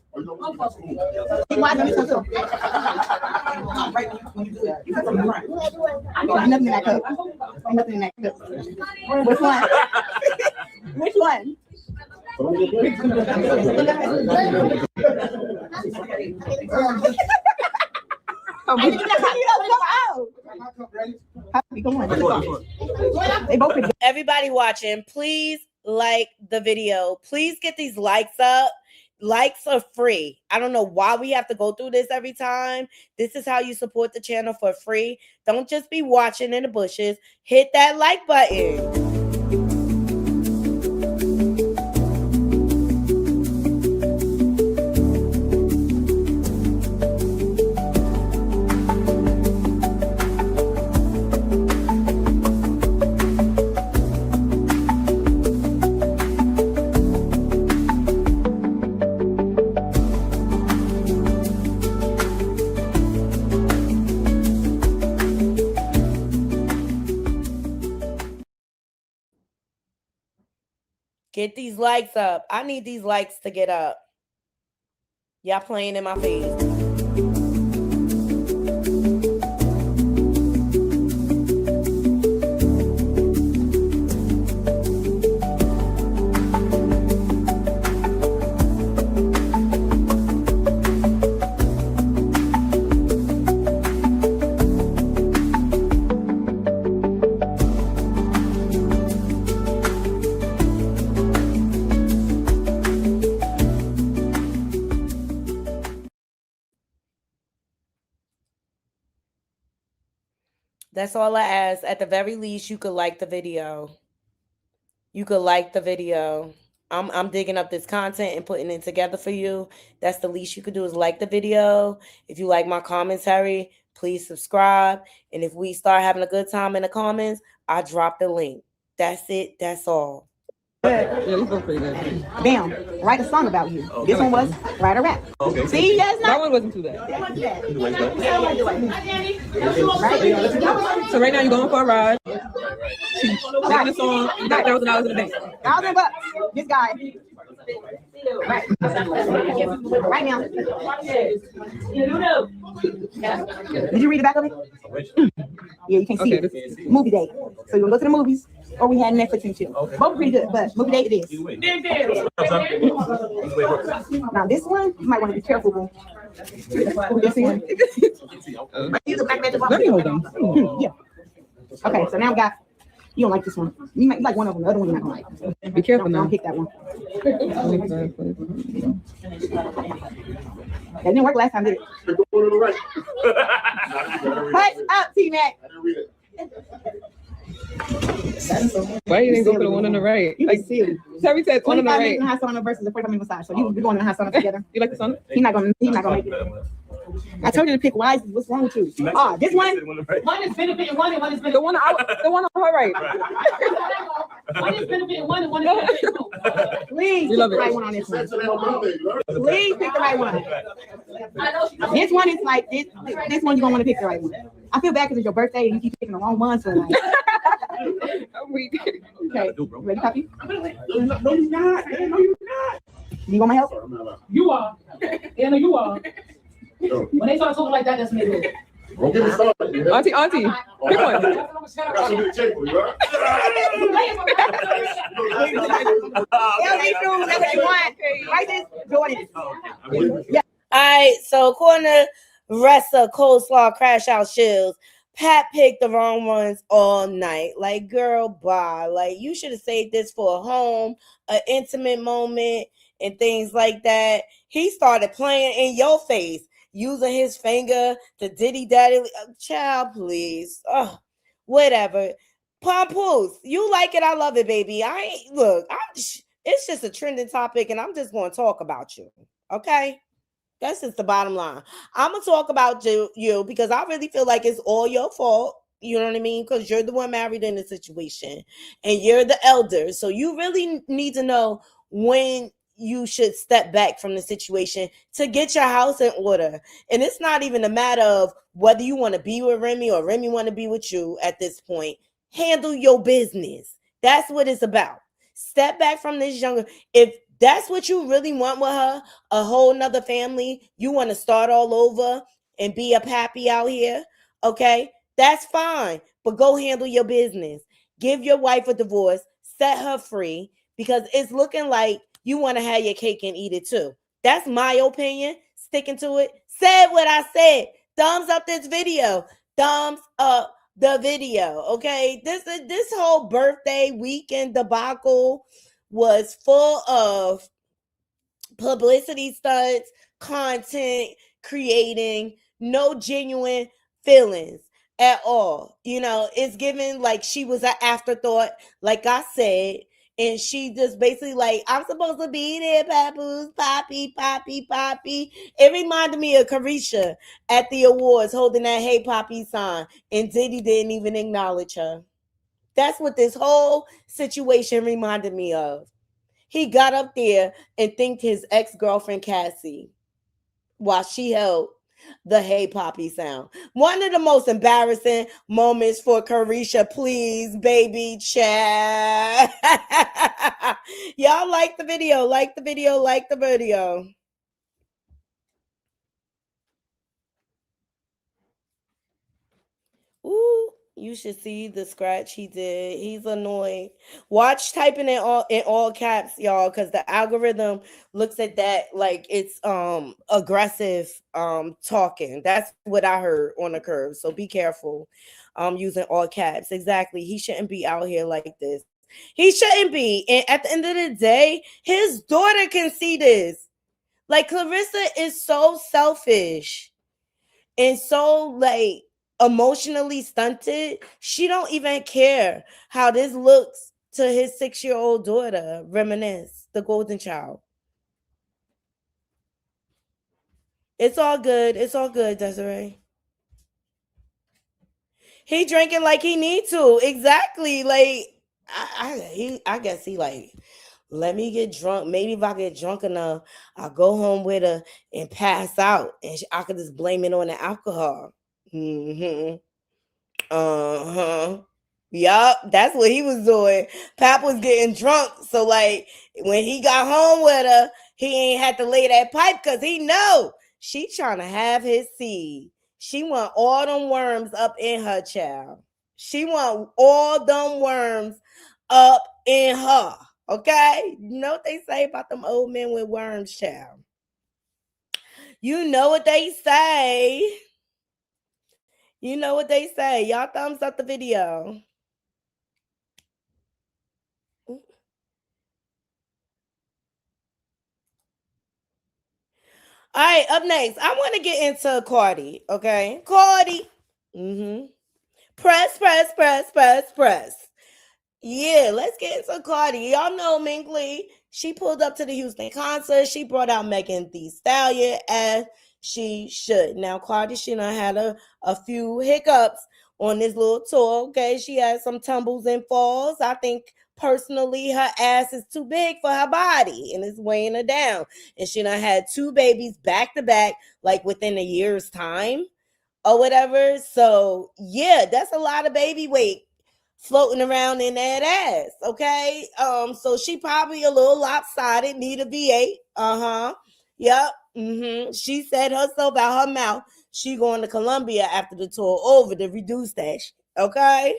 Nothing in that cup. Nothing in that cup. Which one? Which one? Everybody watching, please like the video. Please get these likes up. Likes are free. I don't know why we have to go through this every time. This is how you support the channel for free. Don't just be watching in the bushes. Hit that like button. Get these likes up. I need these likes to get up. Y'all playing in my face. That's all I ask. At the very least, you could like the video. You could like the video. I'm digging up this content and putting it together for you. That's the least you could do is like the video. If you like my commentary, please subscribe. And if we start having a good time in the comments, I drop the link. That's it. That's all. Yeah, you feel pretty good. Bam, write a song about you. This one was write a rap. Okay. See, that's That not. one wasn't too bad. That wasn't bad. Right? So right now you're going for a ride. Singing a song. You got $1,000 in the bank. $1,000. This guy. Right. Right now. Did you read the back of it? Yeah, you can see it. Movie date. So you go to the movies, or we had Netflix and chill. Both pretty good, but movie date it is. Now this one, you might want to be careful with. This one. Let me hold on. Yeah. Okay, so now we got. You don't like this one. You might like one of them. The other one you're not gonna like. Be careful now. Don't pick that one. That didn't work last time, did it? Hush up, T-Mac. Why you didn't go for the one on the right? You like silly. Terry said one on the 25 minutes in right. the hot sauna versus the 45 minute massage. So we're going in the hot sauna together. You like the song? He's not gonna make it. I told you to pick wisely. What's wrong with you? Ah, this one. One is benefiting one and one is The one on her right. one is benefiting one and one is benefiting both. Please You pick love the it. right one on this one. Please pick the right one. This one is like this. This one you're gonna want to pick the right one. I feel bad because it's your birthday and you keep picking the wrong one. So like, I'm weak. okay, ready, copy? No, you're not. No, you're not. You want my help? You are. Anna, you are. When they start talking like that, that's me. Don't get me started. Auntie, pick one. Got some big table, you right? LA shoes, that's what you want. Right, this Jordan. Yeah. All right, so according to Ressa, Coleslaw, Crash Out Shields, Pat picked the wrong ones all night. Like, girl, bye. Like, you should have saved this for a home, an intimate moment, and things like that. He started playing in your face, using his finger to diddy daddy. Child, please. Oh, whatever. Papoose, you like it, I love it, baby. It's just a trending topic, and I'm just going to talk about you. Okay? That's just the bottom line. I'm going to talk about you because I really feel like it's all your fault. You know what I mean? Because you're the one married in the situation and you're the elder. So you really need to know when you should step back from the situation to get your house in order. And it's not even a matter of whether you want to be with Remy or Remy want to be with you at this point. Handle your business. That's what it's about. Step back from this younger. If that's what you really want with her, a whole nother family, you want to start all over and be a pappy out here, okay? That's fine, but go handle your business. Give your wife a divorce, set her free, because it's looking like you want to have your cake and eat it too. That's my opinion. Sticking to it. Said what I said. Thumbs up this video. Thumbs up the video, okay? This whole birthday weekend debacle was full of publicity stunts, content creating, no genuine feelings at all. You know, it's given like she was an afterthought, like I said, and she just basically like, I'm supposed to be there, Papoose, Poppy. It reminded me of Carisha at the awards holding that Hey Poppy sign, and Diddy didn't even acknowledge her. That's what this whole situation reminded me of. He got up there and thanked his ex-girlfriend Cassie while she held The Hey Poppy sound. One of the most embarrassing moments for Carisha. Please, baby chat. Y'all like the video, like the video, like the video. Ooh, you should see the scratch he did. He's annoyed. Watch typing in all caps, y'all, because the algorithm looks at that like it's aggressive talking. That's what I heard on the curve. So be careful using all caps. Exactly. He shouldn't be out here like this. He shouldn't be. And at the end of the day, his daughter can see this. Like Claressa is so selfish and so like emotionally stunted. She don't even care how this looks to his 6-year-old daughter. Reminisce, the golden child. It's all good. It's all good, Desiree. He drinking like he need to. Exactly. Like I guess he like, let me get drunk. Maybe if I get drunk enough, I'll go home with her and pass out, and I could just blame it on the alcohol. Mm-hmm. Uh-huh. Yup, that's what he was doing. Pap was getting drunk. So like when he got home with her, he ain't had to lay that pipe because he know she trying to have his seed. She want all them worms up in her, child. She want all them worms up in her. Okay? You know what they say about them old men with worms, child. You know what they say. You know what they say. Y'all thumbs up the video. All right, up next, I want to get into Cardi, okay? Cardi. Press. Yeah, let's get into Cardi. Y'all know Ming Lee. She pulled up to the Houston concert. She brought out Megan Thee Stallion as she should. Now, Cardi, she done had a few hiccups on this little tour, okay? She had some tumbles and falls. I think personally her ass is too big for her body and it's weighing her down. And she done had 2 babies back to back, like within a year's time or whatever. So, yeah, that's a lot of baby weight floating around in that ass, okay? So she probably a little lopsided, need a V8. Yep. She said herself out her mouth she going to Colombia after the tour over to reduce that shit, okay?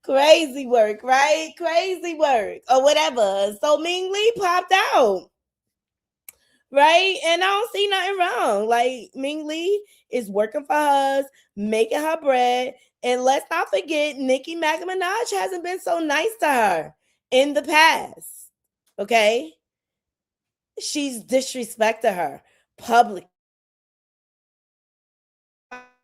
Crazy work, right? Crazy work or whatever. So Ming Lee popped out. Right? And I don't see nothing wrong. Like Ming Lee is working for us, making her bread. And let's not forget, Nicki Minaj hasn't been so nice to her in the past. Okay? She's disrespected her publicly.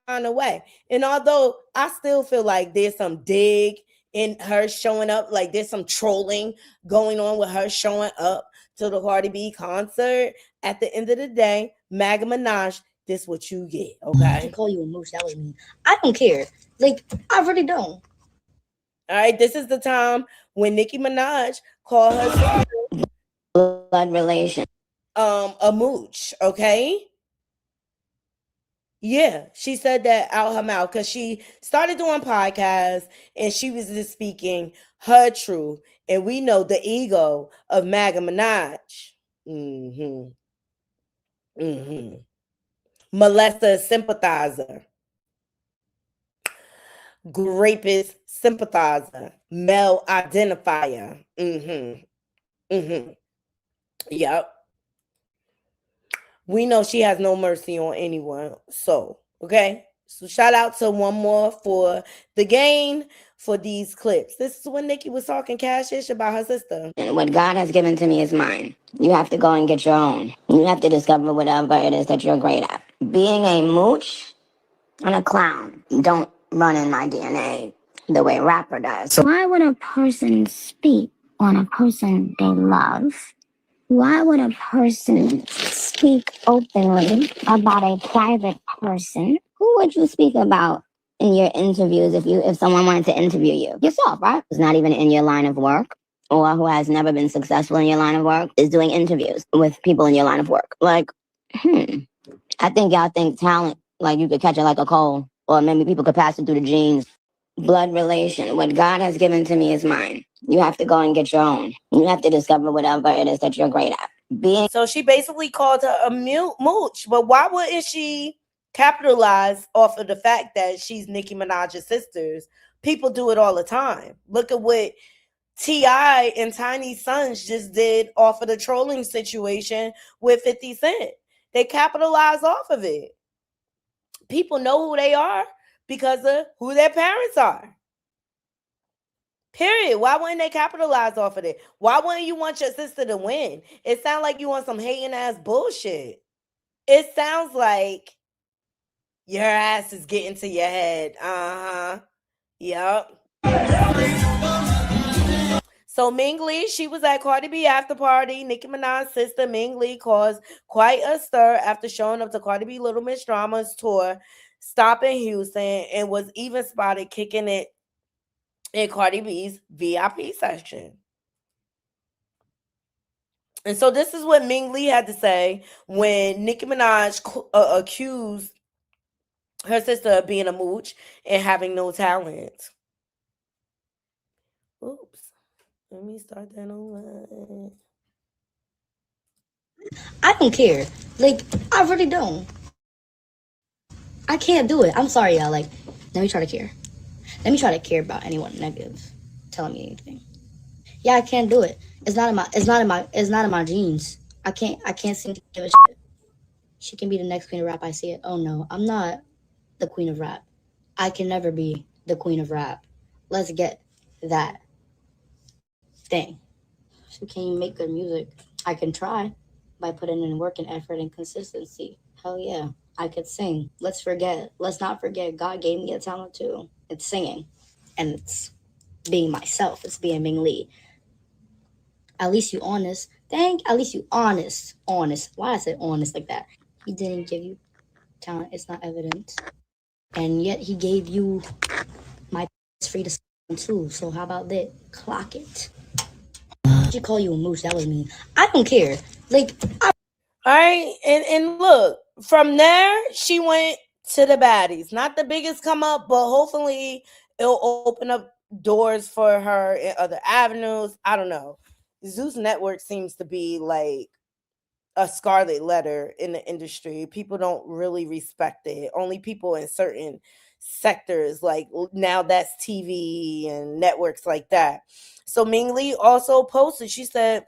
Away. And although I still feel like there's some dig in her showing up, like there's some trolling going on with her showing up to the Cardi B concert, at the end of the day, Maggie Minaj, this what you get, okay? To call you a mooch, that was me. I don't care. Like, I really don't. All right, this is the time when Nicki Minaj called her blood relation. A mooch, okay? Yeah, she said that out her mouth because she started doing podcasts and she was just speaking her truth. And we know the ego of Maggie Minaj. Molester sympathizer. Rapist sympathizer. Male identifier. Yep. We know she has no mercy on anyone. So, okay. So shout out to one more for the gain for these clips. This is when Nicki was talking cash-ish about her sister. And what God has given to me is mine. You have to go and get your own. You have to discover whatever it is that you're great at. Being a mooch and a clown don't run in my DNA the way rapper does. So why would a person speak on a person they love? Why would a person speak openly about a private person? Who would you speak about in your interviews if someone wanted to interview you? Yourself, right? It's not even in your line of work. or who has never been successful in your line of work is doing interviews with people in your line of work. Like, I think y'all think talent, like you could catch it like a cold, or maybe people could pass it through the genes. Blood relation. What God has given to me is mine. You have to go and get your own. You have to discover whatever it is that you're great at. So she basically called her a mooch, but why wouldn't she capitalize off of the fact that she's Nicki Minaj's sisters? People do it all the time. Look at what T.I. and Tiny Sons just did off of the trolling situation with 50 Cent. They capitalize off of it. People know who they are because of who their parents are. Period. Why wouldn't they capitalize off of it? Why wouldn't you want your sister to win? It sounds like you want some hating ass bullshit. It sounds like your ass is getting to your head. Yep. So Ming Lee, she was at Cardi B after party. Nicki Minaj's sister Ming Lee caused quite a stir after showing up to Cardi B Little Miss Drama's tour stop in Houston and was even spotted kicking it in Cardi B's VIP section. And so this is what Ming Lee had to say when Nicki Minaj accused her sister of being a mooch and having no talent. Oops. Let me start that over. I don't care. Like, I really don't. I can't do it. I'm sorry, y'all. Like, let me try to care. Let me try to care about anyone negative telling me anything. Yeah, I can't do it. It's not in my genes. I can't seem to give a shit. She can be the next queen of rap. I see it. Oh no, I'm not the queen of rap. I can never be the queen of rap. Let's get that thing. So can you make good music? I can try by putting in work and effort and consistency. Hell yeah, I could sing. Let's not forget God gave me a talent too. It's singing. And it's being myself. It's being Ming Lee. At least you honest. At least you honest. Honest. Why I said honest like that? He didn't give you talent. It's not evident. And yet he gave you my free to sing too. So how about that? Clock it. She call you a mooch. That was mean. I don't care. Like, all right, and look, from there she went to the baddies. Not the biggest come up, but hopefully it'll open up doors for her in other avenues. I don't know. Zeus Network seems to be like a scarlet letter in the industry. People don't really respect it. Only people in certain sectors, like now that's TV and networks like that. So Ming Lee also posted, she said,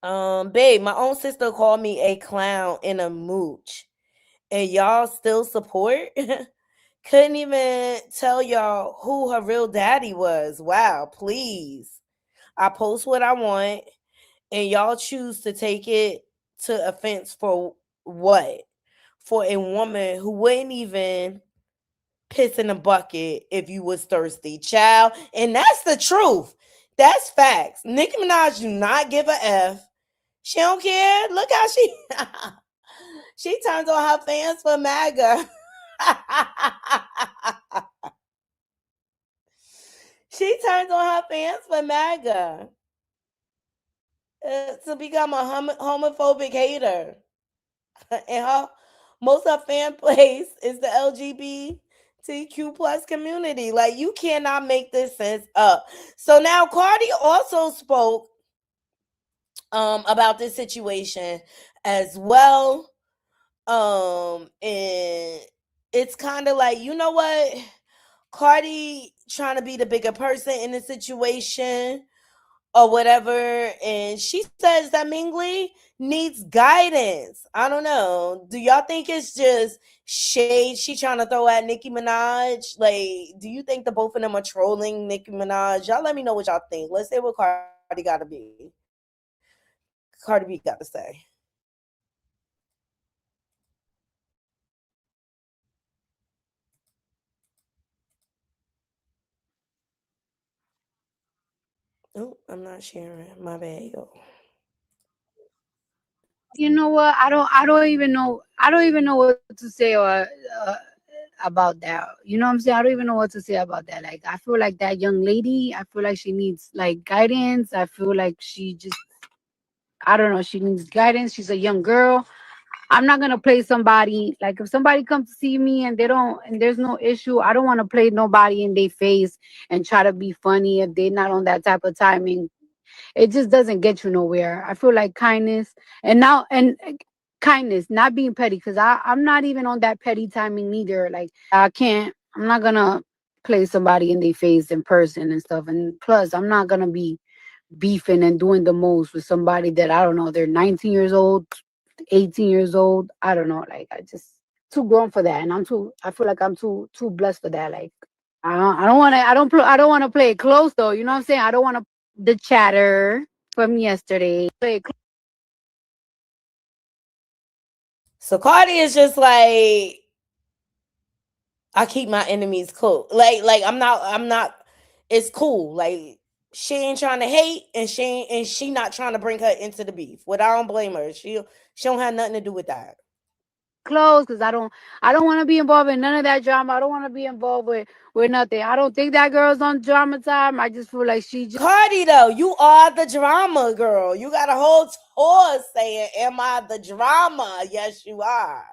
babe, my own sister called me a clown and a mooch. And y'all still support? Couldn't even tell y'all who her real daddy was. Wow, please. I post what I want, and y'all choose to take it to offense for what? For a woman who wouldn't even piss in a bucket if you was thirsty, child. And that's the truth. That's facts. Nicki Minaj do not give a F. She don't care. Look how she turns on her fans for MAGA. She turns on her fans for MAGA to become a homophobic hater. And most of her fan base is the LGBTQ plus community. Like, you cannot make this sense up. So now Cardi also spoke about this situation as well. And it's kind of like, you know what? Cardi trying to be the bigger person in the situation or whatever. And she says that Ming Lee needs guidance. I don't know. Do y'all think it's just shade she trying to throw at Nicki Minaj? Like, do you think the both of them are trolling Nicki Minaj? Y'all let me know what y'all think. Let's say what Cardi B got to say. Oh, I'm not sharing. My bad, yo. You know what? I don't even know what to say. Or about that. You know what I'm saying? I don't even know what to say about that. Like, I feel like that young lady, I feel like she needs like guidance. I feel like she just, I don't know, she needs guidance. She's a young girl. I'm not gonna play somebody. Like, if somebody comes to see me and they don't, and there's no issue, I don't want to play nobody in their face and try to be funny if they're not on that type of timing. It just doesn't get you nowhere. I feel like kindness kindness, not being petty, because I'm not even on that petty timing neither. Like, I'm not gonna play somebody in their face in person and stuff. And plus, I'm not gonna be beefing and doing the most with somebody that I don't know. They're 19 years old, 18 years old. I don't know. Like, I just too grown for that, and I feel like I'm too blessed for that. Like, I don't want to. I don't want to play it close though. You know what I'm saying? I don't want to the chatter from yesterday. So Cardi is just like, I keep my enemies cool. Like I'm not. It's cool. Like, she ain't trying to hate, and she not trying to bring her into the beef. What I don't blame her. She don't have nothing to do with that. Close, because I don't want to be involved in none of that drama. I don't want to be involved with nothing. I don't think that girl's on drama time. I just feel like she just Cardi, though, you are the drama girl. You got a whole tour saying, "Am I the drama?" Yes, you are.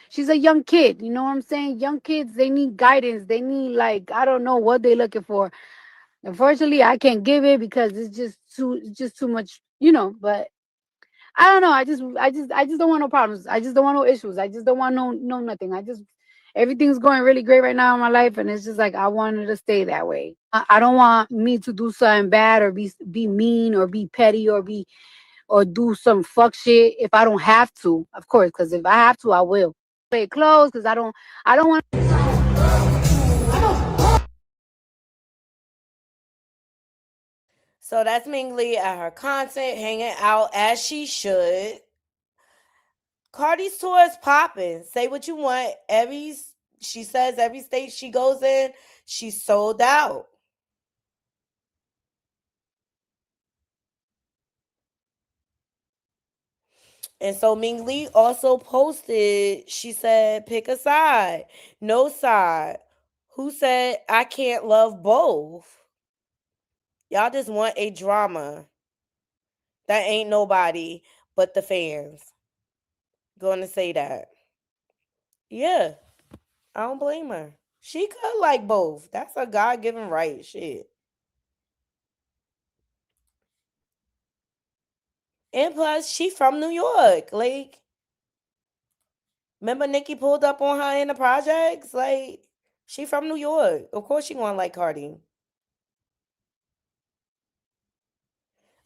she's a young kid. You know what I'm saying? Young kids, they need guidance. They need, like, I don't know what they're looking for. Unfortunately, I can't give it because it's just too much, but I don't know. I just don't want no problems. I just don't want no issues. I just don't want no nothing. Everything's going really great right now in my life, and it's just like I wanted to stay that way. I don't want me to do something bad or be mean or be petty or do some fuck shit if I don't have to, of course. Because if I have to, I will play it close. Because I don't want. So that's Ming Lee at her concert, hanging out as she should. Cardi's tour is popping. Say what you want. She says every state she goes in, she's sold out. And so Ming Lee also posted, she said, pick a side. No side. Who said I can't love both? Y'all just want a drama. That ain't nobody but the fans going to say that. Yeah, I don't blame her. She could like both. That's a God-given right. Shit. And plus, she from New York. Like, remember Nicki pulled up on her in the projects? Like, she from New York. Of course she gonna like Cardi.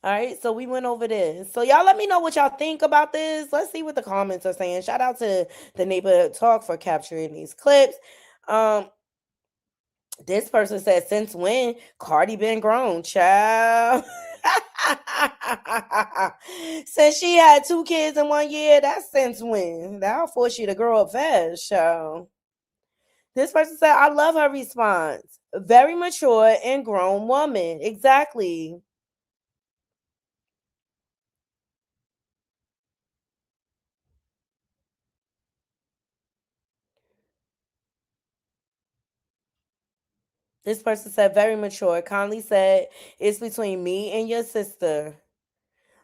All right, so we went over this. So y'all let me know what y'all think about this. Let's see what the comments are saying. Shout out to the neighborhood talk for capturing these clips. This person said, since when Cardi been grown, child? Since she had 2 kids in 1 year, that's since when? That'll force you to grow up fast, child. This person said, I love her response. Very mature and grown woman. Exactly. This person said, very mature. Conley said, it's between me and your sister.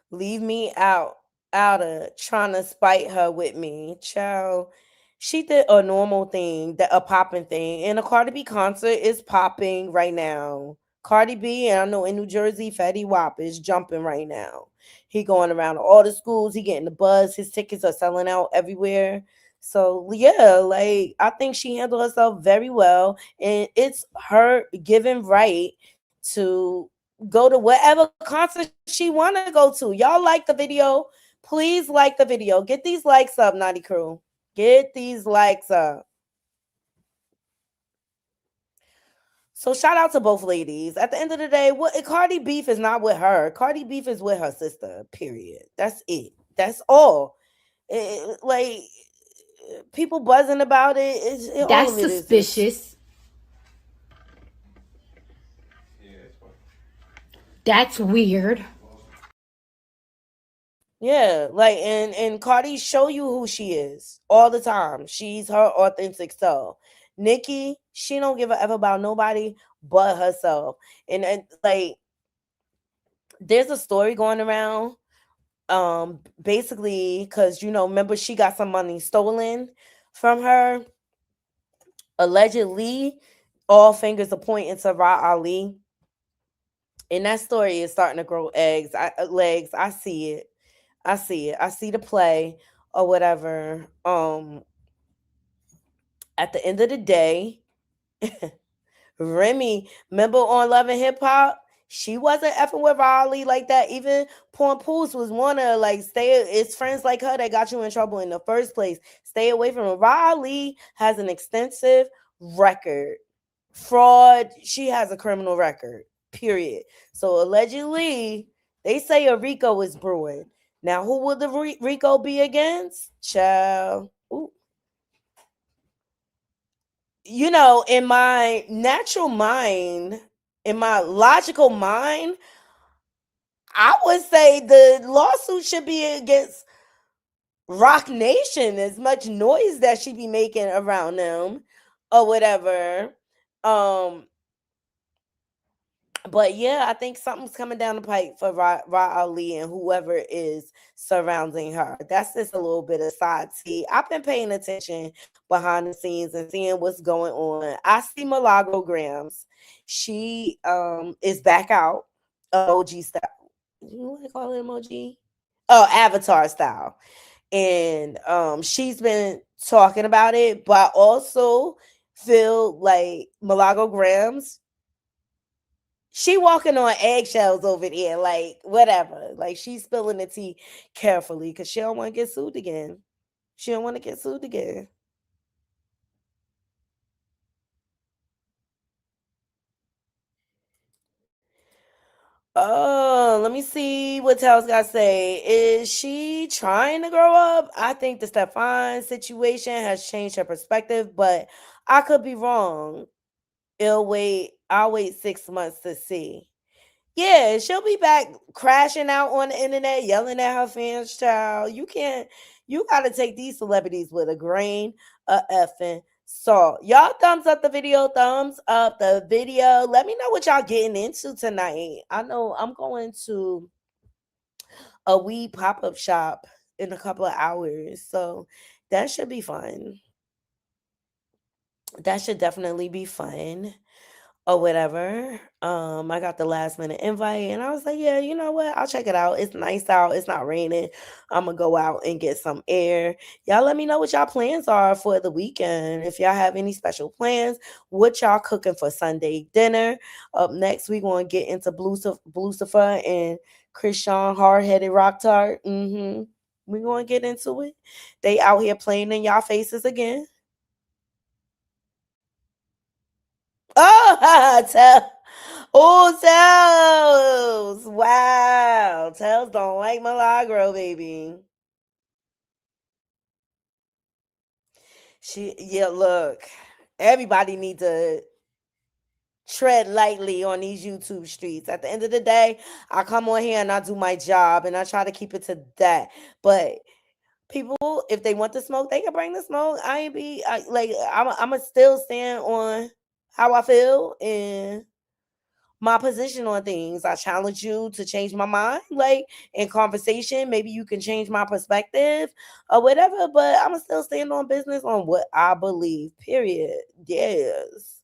Leave me out of trying to spite her with me. Child, she did a normal thing, a popping thing. And a Cardi B concert is popping right now. Cardi B, and I know in New Jersey, Fetty Wap is jumping right now. He going around to all the schools. He getting the buzz. His tickets are selling out everywhere. So yeah, like, I think she handled herself very well, and it's her given right to go to whatever concert she want to go to. Y'all like the video? Please like the video. Get these likes up, Naughty Crew. Get these likes up. So shout out to both ladies. At the end of the day, Cardi beef is not with her. Cardi beef is with her sister. Period. That's it. That's all. Like, people buzzing about it. That's all of it suspicious. That's weird. Yeah, like and Cardi show you who she is all the time. She's her authentic self. Nikki, she don't give a f about nobody but herself. And like there's a story going around basically because remember she got some money stolen from her. Allegedly, all fingers are pointing to Ra Ali. And that story is starting to grow legs. I see it. I see it. I see the play or whatever. At the end of the day, Remy, remember on Love and Hip Hop? She wasn't effing with Riley like that. Even Porn Pools was one of like it's friends like her that got you in trouble in the first place. Stay away from her. Riley has an extensive record. Fraud, she has a criminal record. Period. So allegedly, they say a RICO is brewing. Now, who will the RICO be against? Child. Ooh. In my natural mind, in my logical mind, I would say the lawsuit should be against Rock Nation. As much noise that she be making around them or whatever. But yeah, I think something's coming down the pipe for Ra Ali and whoever is surrounding her. That's just a little bit of side tea. I've been paying attention behind the scenes and seeing what's going on. I see Milagograms. She is back out emoji style. You want to call it emoji? Oh, avatar style. And she's been talking about it, but I also feel like Milagograms, she walking on eggshells over there, like whatever. Like she's spilling the tea carefully because she don't want to get sued again. She don't want to get sued again. Oh, let me see what Tails got to say. Is she trying to grow up? I think the Stefan situation has changed her perspective, but I could be wrong. I'll wait 6 months to see. Yeah, she'll be back crashing out on the internet, yelling at her fans, child. You gotta take these celebrities with a grain of effing salt. Y'all thumbs up the video, thumbs up the video. Let me know what y'all getting into tonight. I know I'm going to a weed pop-up shop in a couple of hours, so that should be fun. That should definitely be fun. Or whatever. I got the last minute invite and I was like, yeah, you know what? I'll check it out. It's nice out. It's not raining. I'm gonna go out and get some air. Y'all let me know what y'all plans are for the weekend. If y'all have any special plans, what y'all cooking for Sunday dinner. Up next, we gonna get into Blueface and Chrisean hard-headed rock tart. We gonna get into it. They out here playing in y'all faces again. Oh, Tails. Wow. Tails don't like Milagro, baby. Look. Everybody needs to tread lightly on these YouTube streets. At the end of the day, I come on here and I do my job and I try to keep it to that. But people, if they want the smoke, they can bring the smoke. I'm going to still stand on how I feel and my position on things. I challenge you to change my mind, like in conversation. Maybe you can change my perspective or whatever, but I'm still stand on business on what I believe, period. Yes.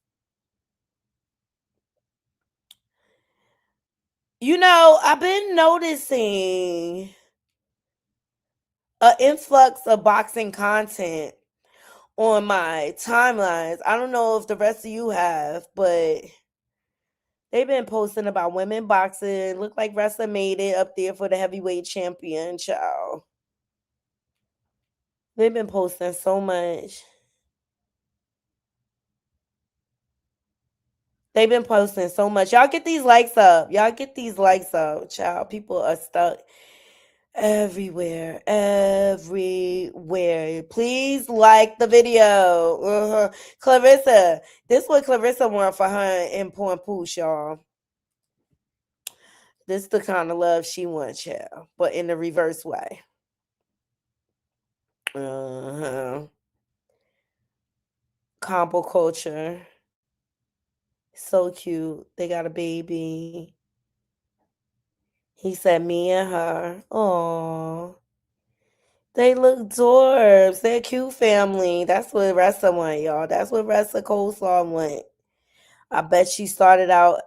I've been noticing an influx of boxing content on my timelines. I don't know if the rest of you have, but they've been posting about women boxing. Look like wrestler made it up there for the heavyweight champion, child. They've been posting so much. They've been posting so much. Y'all get these likes up. Y'all get these likes up, child. People are stuck everywhere. Everywhere. Please like the video. Claressa. This is what Claressa want for her in Porn Poosh, y'all. This the kind of love she wants, yeah, but in the reverse way. Combo culture. So cute. They got a baby. He said me and her. Aww. They look dwarfs. They're a cute family. That's what Ressa want, y'all. That's what Ressa Coleslaw want. I bet she started out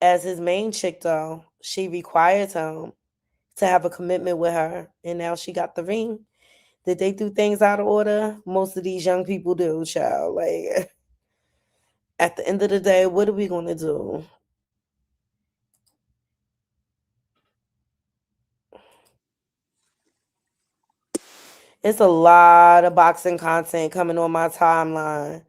as his main chick, though. She required him to have a commitment with her, and now she got the ring. Did they do things out of order? Most of these young people do, child. Like, at the end of the day, what are we going to do? It's a lot of boxing content coming on my timeline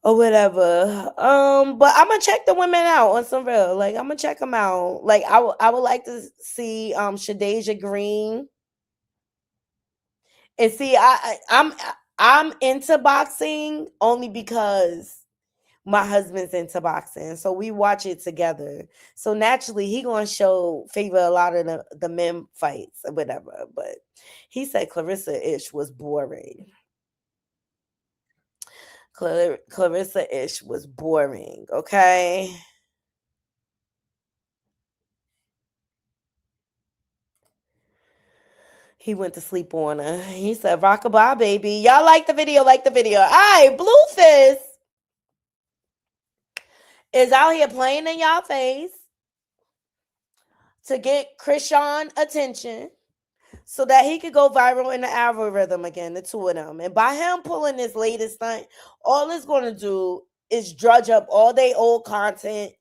or whatever. But I'm gonna check the women out on some real. Like, I'm gonna check them out. Like, I would like to see Shadeja Green. And see, I'm into boxing only because my husband's into boxing, so we watch it together. So naturally, he gonna favor a lot of the men fights or whatever. But he said Claressa Ish was boring. Claressa Ish was boring. Okay. He went to sleep on her. He said, "Rockabye, baby." Y'all like the video? Like the video? All right, Blueface is out here playing in y'all face to get Chrisean attention so that he could go viral in the algorithm again, the two of them. And by him pulling this latest stunt, all it's going to do is drudge up all their old content.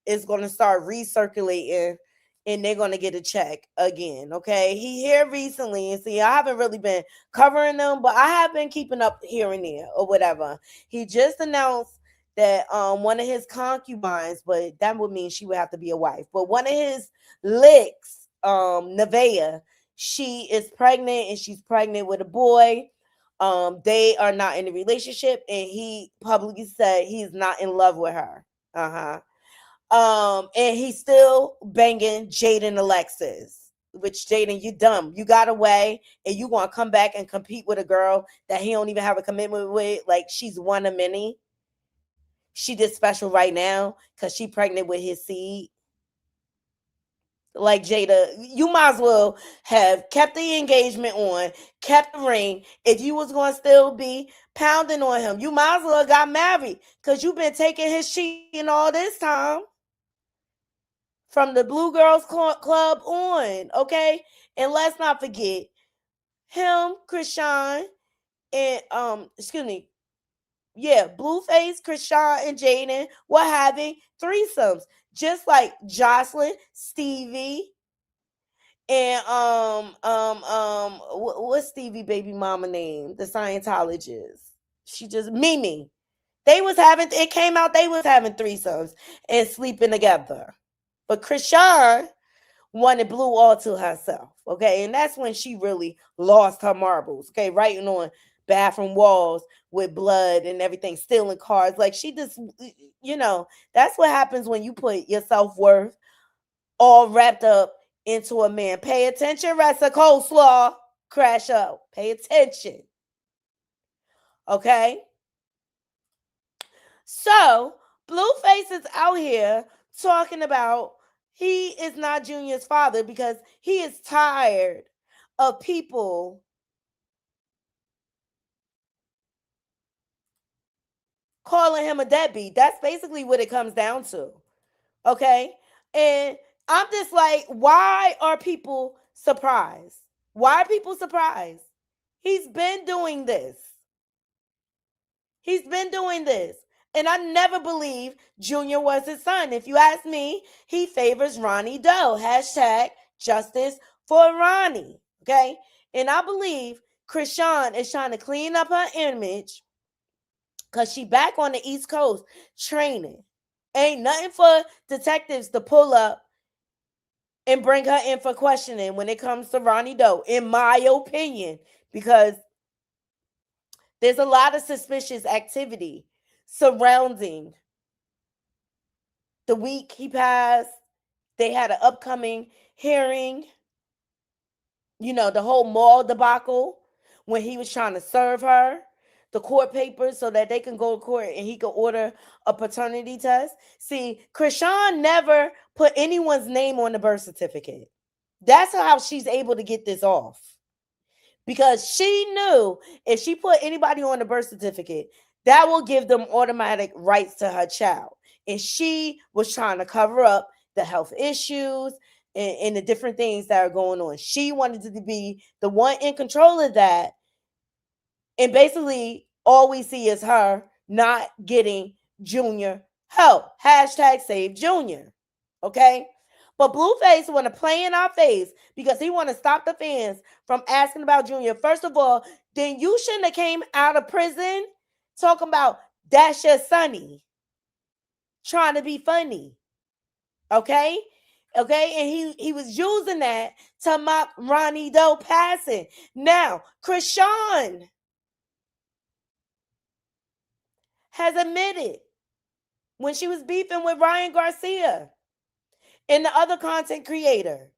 It's going to start recirculating, and they're going to get a check again, okay? He here recently, and see, I haven't really been covering them, but I have been keeping up here and there or whatever. He just announced that one of his concubines, but that would mean she would have to be a wife, but one of his licks, Nevaeh, she is pregnant, and she's pregnant with a boy. They are not in a relationship, and he publicly said he's not in love with her. And he's still banging Jaden Alexis, which Jaden, you dumb. You got away, and you want to come back and compete with a girl that he don't even have a commitment with. Like, she's one of many. She just special right now because she pregnant with his seed. Like, Jada, you might as well have kept the engagement on, kept the ring. If you was going to still be pounding on him, you might as well got married because you've been taking his cheating all this time from the Blue Girls Club on, okay? And let's not forget him, Chrisean, and Blueface, Chrisean, and Jaden were having threesomes, just like Jocelyn, Stevie, and what's Stevie baby mama name? The Scientologist. She just Mimi. It came out they was having threesomes and sleeping together. But Chrisean wanted Blue all to herself. Okay. And that's when she really lost her marbles. Okay. Writing on bathroom walls with blood and everything, stealing cars. Like, she just, that's what happens when you put your self-worth all wrapped up into a man. Pay attention, Ressa Coleslaw. Crash up. Pay attention. Okay? So, Blueface is out here talking about he is not Junior's father because he is tired of people calling him a deadbeat. That's basically what it comes down to. Okay? And I'm just like, why are people surprised? Why are people surprised? He's been doing this. He's been doing this. And I never believed Junior was his son. If you ask me, he favors Ronnie Doe. Hashtag justice for Ronnie. Okay? And I believe Chrisean is trying to clean up her image because she back on the East Coast training. Ain't nothing for detectives to pull up and bring her in for questioning when it comes to Ronnie Doe, in my opinion, because there's a lot of suspicious activity surrounding the week he passed, they had an upcoming hearing, you know, the whole mall debacle when he was trying to serve her the court papers so that they can go to court and he could order a paternity test. See, Chrisean never put anyone's name on the birth certificate. That's how she's able to get this off. Because she knew if she put anybody on the birth certificate, that will give them automatic rights to her child. And she was trying to cover up the health issues and the different things that are going on. She wanted to be the one in control of that. And basically, all we see is her not getting Junior help. Hashtag save Junior. Okay? But Blueface want to play in our face because he want to stop the fans from asking about Junior. First of all, then you shouldn't have came out of prison talking about that's your sonny. Trying to be funny. Okay? Okay, and he was using that to mock Ronnie Doe passing. Now, Chrisean has admitted when she was beefing with Ryan Garcia and the other content creator,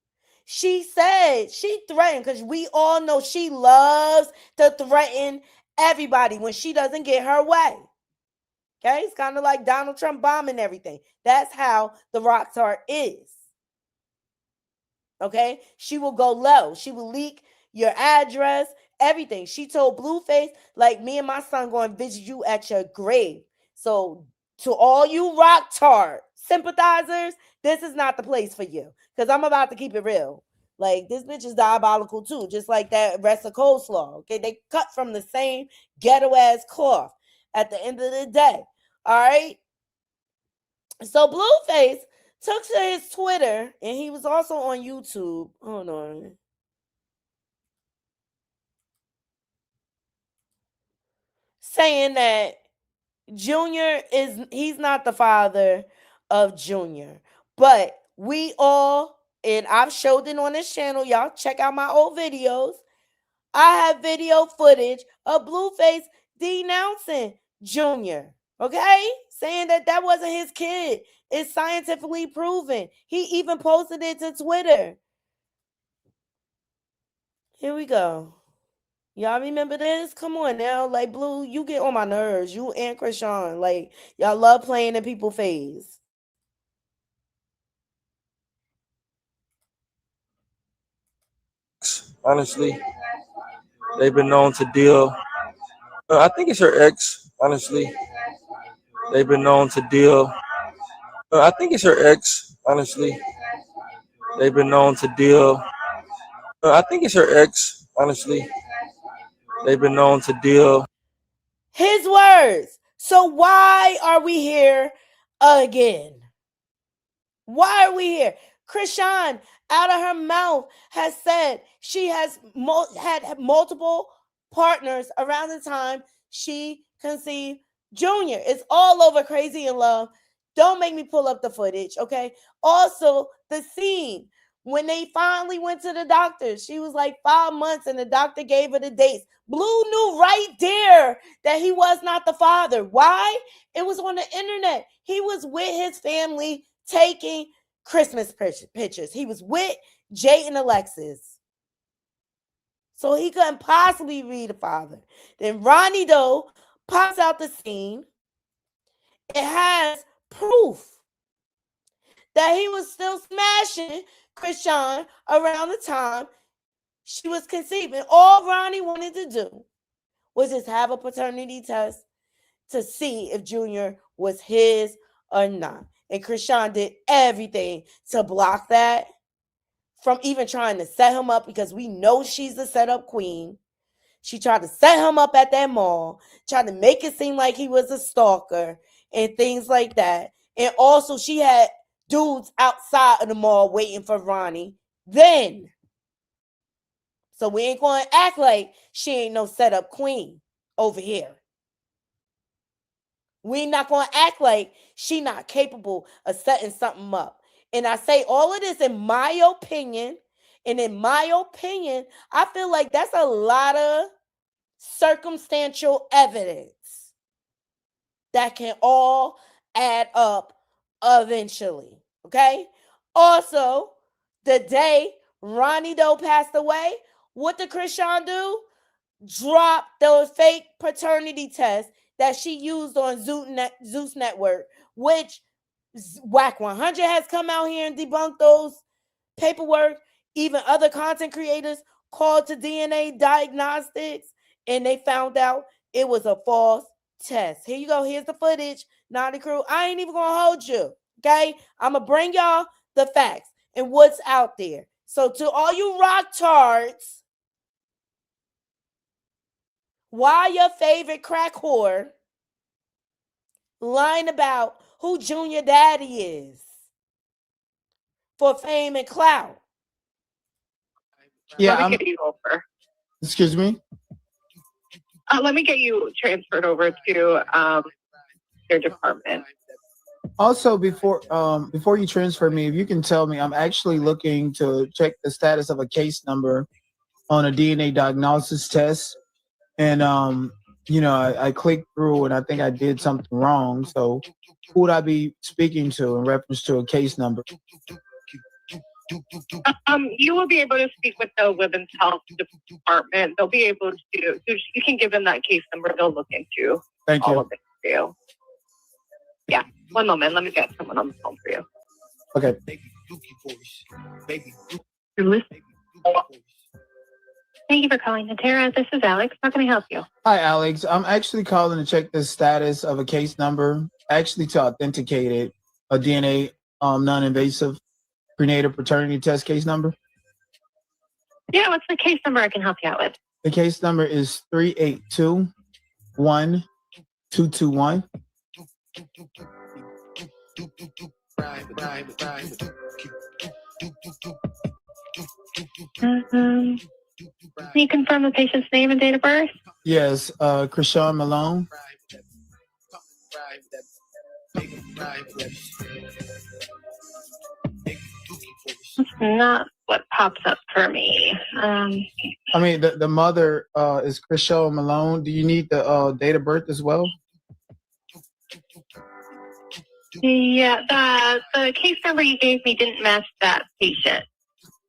she said she threatened, because we all know she loves to threaten everybody when she doesn't get her way. Okay, it's kind of like Donald Trump bombing everything. That's how the rock star is. Okay, she will go low. She will leak your address, everything. She told Blueface, like, me and my son going to visit you at your grave. So to all you rock tar sympathizers, this is not the place for you, because I'm about to keep it real. Like, this bitch is diabolical too, just like that rest of coleslaw. Okay, they cut from the same ghetto ass cloth at the end of the day. All right. So Blueface took to his Twitter, and he was also on YouTube. Hold on. Saying that he's not the father of Junior. But we all, and I've showed it on this channel, y'all check out my old videos. I have video footage of Blueface denouncing Junior, okay? Saying that that wasn't his kid. It's scientifically proven. He even posted it to Twitter. Here we go. Y'all remember this? Come on now. Like, Blue, you get on my nerves. You and Chrisean. Like, y'all love playing in people's face. Honestly, they've been known to deal. I think it's her ex. Honestly, they've been known to deal. I think it's her ex. Honestly, they've been known to deal. I think it's her ex. Honestly, they've been known to deal. His words. So why are we here again? Why are we here? Chrisean, out of her mouth, has said she has had multiple partners around the time she conceived Junior. It's all over Crazy in Love. Don't make me pull up the footage, okay? Also, the scene when they finally went to the doctor, she was like 5 months and the doctor gave her the dates. Blue knew right there that he was not the father. Why? It was on the internet. He was with his family taking Christmas pictures. He was with Jay and Alexis. So he couldn't possibly be the father. Then Ronnie Doe pops out the scene. It has proof that he was still smashing Chrisean around the time she was conceived. And all Ronnie wanted to do was just have a paternity test to see if Junior was his or not. And Chrisean did everything to block that from even trying to set him up, because we know she's the setup queen. She tried to set him up at that mall, tried to make it seem like he was a stalker and things like that. And also she had dudes outside of the mall waiting for Ronnie then. So we ain't going to act like she ain't no setup queen over here. We're not going to act like she not capable of setting something up. And I say all of this in my opinion. And in my opinion, I feel like that's a lot of circumstantial evidence that can all add up eventually. Okay? Also, the day Ronnie Doe passed away, what did Chrisean do? Drop those fake paternity tests that she used on Zeus Network, which Whack 100 has come out here and debunked those paperwork. Even other content creators called to DNA diagnostics, and they found out it was a false test. Here you go. Here's the footage. Naughty Crew. I ain't even gonna hold you. Okay, I'm gonna bring y'all the facts and what's out there. So to all you rock tards, why your favorite crack whore lying about who Junior Daddy is for fame and clout? Yeah, let me get you over. Excuse me. Let me get you transferred over to your department. Also, before you transfer me, if you can tell me, I'm actually looking to check the status of a case number on a DNA diagnosis test, and I clicked through and I think I did something wrong. So, who would I be speaking to in reference to a case number? You will be able to speak with the women's health department. They'll be able to. You can give them that case number. They'll look into all of it for you. Yeah, one moment. Let me get someone on the phone for you. Okay. You're listening. Thank you for calling Natera. This is Alex. How can I help you? Hi, Alex. I'm actually calling to check the status of a case number, actually to authenticate it, a DNA non-invasive prenatal paternity test case number. Yeah, what's the case number I can help you out with? The case number is 382-1221. Can you confirm the patient's name and date of birth? Yes, Chrisean Malone. That's not what pops up for me. I mean, the mother is Chrisean Malone. Do you need the date of birth as well? Yeah, the case number you gave me didn't match that patient.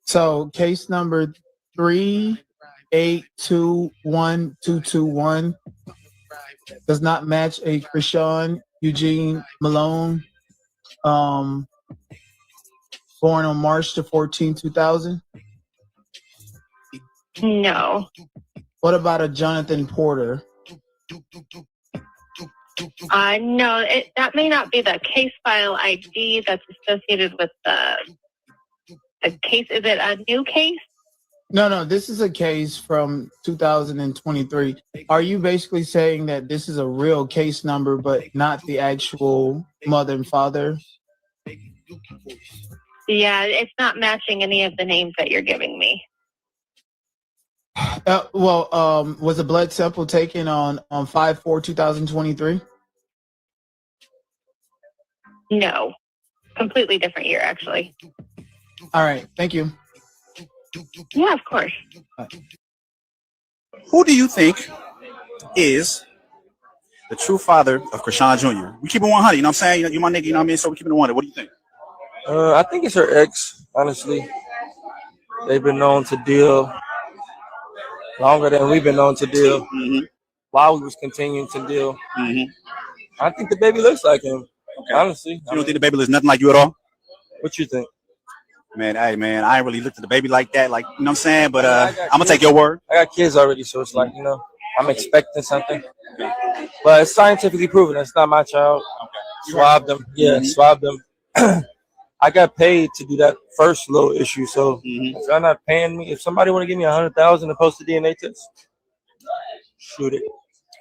So case number 3821221 does not match a Chrisean Eugene Malone, born on March the 14th, 2000. No. What about a Jonathan Porter? No, that may not be the case file ID that's associated with the case. Is it a new case? No, this is a case from 2023. Are you basically saying that this is a real case number, but not the actual mother and father? Yeah, it's not matching any of the names that you're giving me. Was a blood sample taken on 5/4/2023? No, completely different year, actually. All right, thank you. Yeah, of course. Who do you think is the true father of Chrisean Jr.? We keep it 100, you know what I'm saying? You my nigga, you know what I mean? So we keep it 100. What do you think? I think it's her ex, honestly. They've been known to deal longer than we've been known to deal while we was continuing to deal. I think the baby looks like him, honestly. You don't think the baby looks nothing like you at all? What you think? Man, hey, man, I ain't really looked at the baby like that, like, you know what I'm saying? But I'm going to take your word. I got kids already, so it's like, I'm expecting something. But it's scientifically proven. It's not my child. Swab them. Yeah, swab them. I got paid to do that first little issue, so if y'all not paying me, if somebody want to give me $100,000 to post a DNA test, shoot it.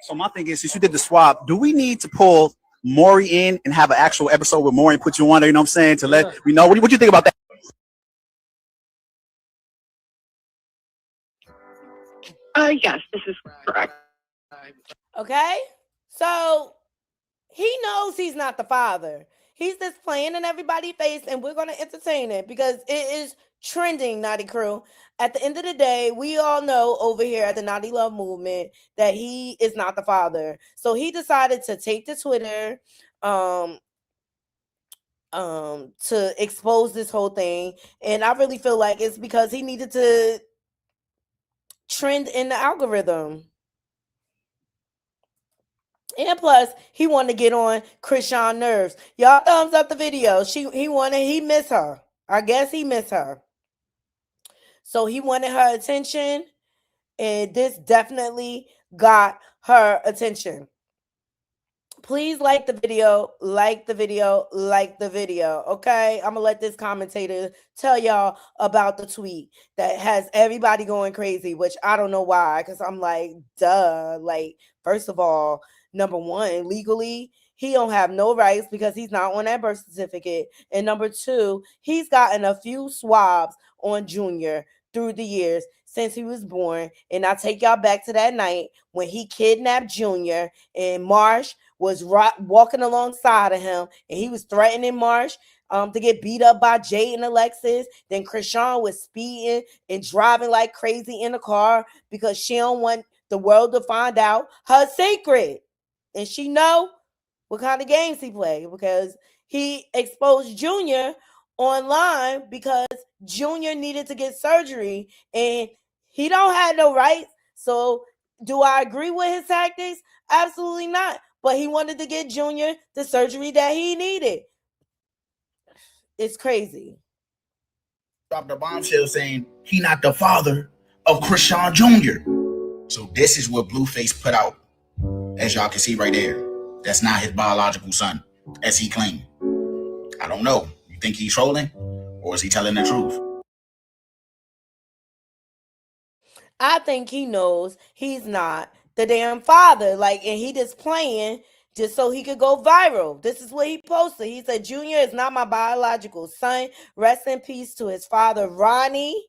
So my thing is, since you did the swab, do we need to pull Maury in and have an actual episode with Maury and put you on there, you know what I'm saying, to let we know? What do you think about that? Yes, this is correct. Okay, so he knows he's not the father. He's just playing in everybody's face, and we're going to entertain it because it is trending, Naughty Crew. At the end of the day, we all know over here at the Naughty Love Movement that he is not the father. So he decided to take to Twitter to expose this whole thing. And I really feel like it's because he needed to trend in the algorithm. And plus, he wanted to get on Chrisean nerves. Y'all thumbs up the video. He missed her. I guess he missed her. So he wanted her attention, and this definitely got her attention. Please like the video, like the video, like the video. Okay, I'm gonna let this commentator tell y'all about the tweet that has everybody going crazy, which I don't know why, because I'm like, duh. Like, first of all, number one, legally, he don't have no rights because he's not on that birth certificate. And number two, he's gotten a few swabs on Junior through the years since he was born. And I take y'all back to that night when he kidnapped Junior and Marsh was walking alongside of him, and he was threatening Marsh to get beat up by Jay and Alexis. Then Chrisean was speeding and driving like crazy in the car because she don't want the world to find out her secret. And she know what kind of games he played because he exposed Junior online because Junior needed to get surgery and he don't have no rights. So do I agree with his tactics? Absolutely not. But he wanted to get Junior the surgery that he needed. It's crazy. Dropped a bombshell saying he not the father of Chrisean Jr. So this is what Blueface put out, as y'all can see right there. That's not his biological son, as he claimed. I don't know. You think he's trolling, or is he telling the truth? I think he knows he's not the damn father. Like, and he just playing just so he could go viral. This is what he posted. He said, Junior is not my biological son. Rest in peace to his father, Ronnie.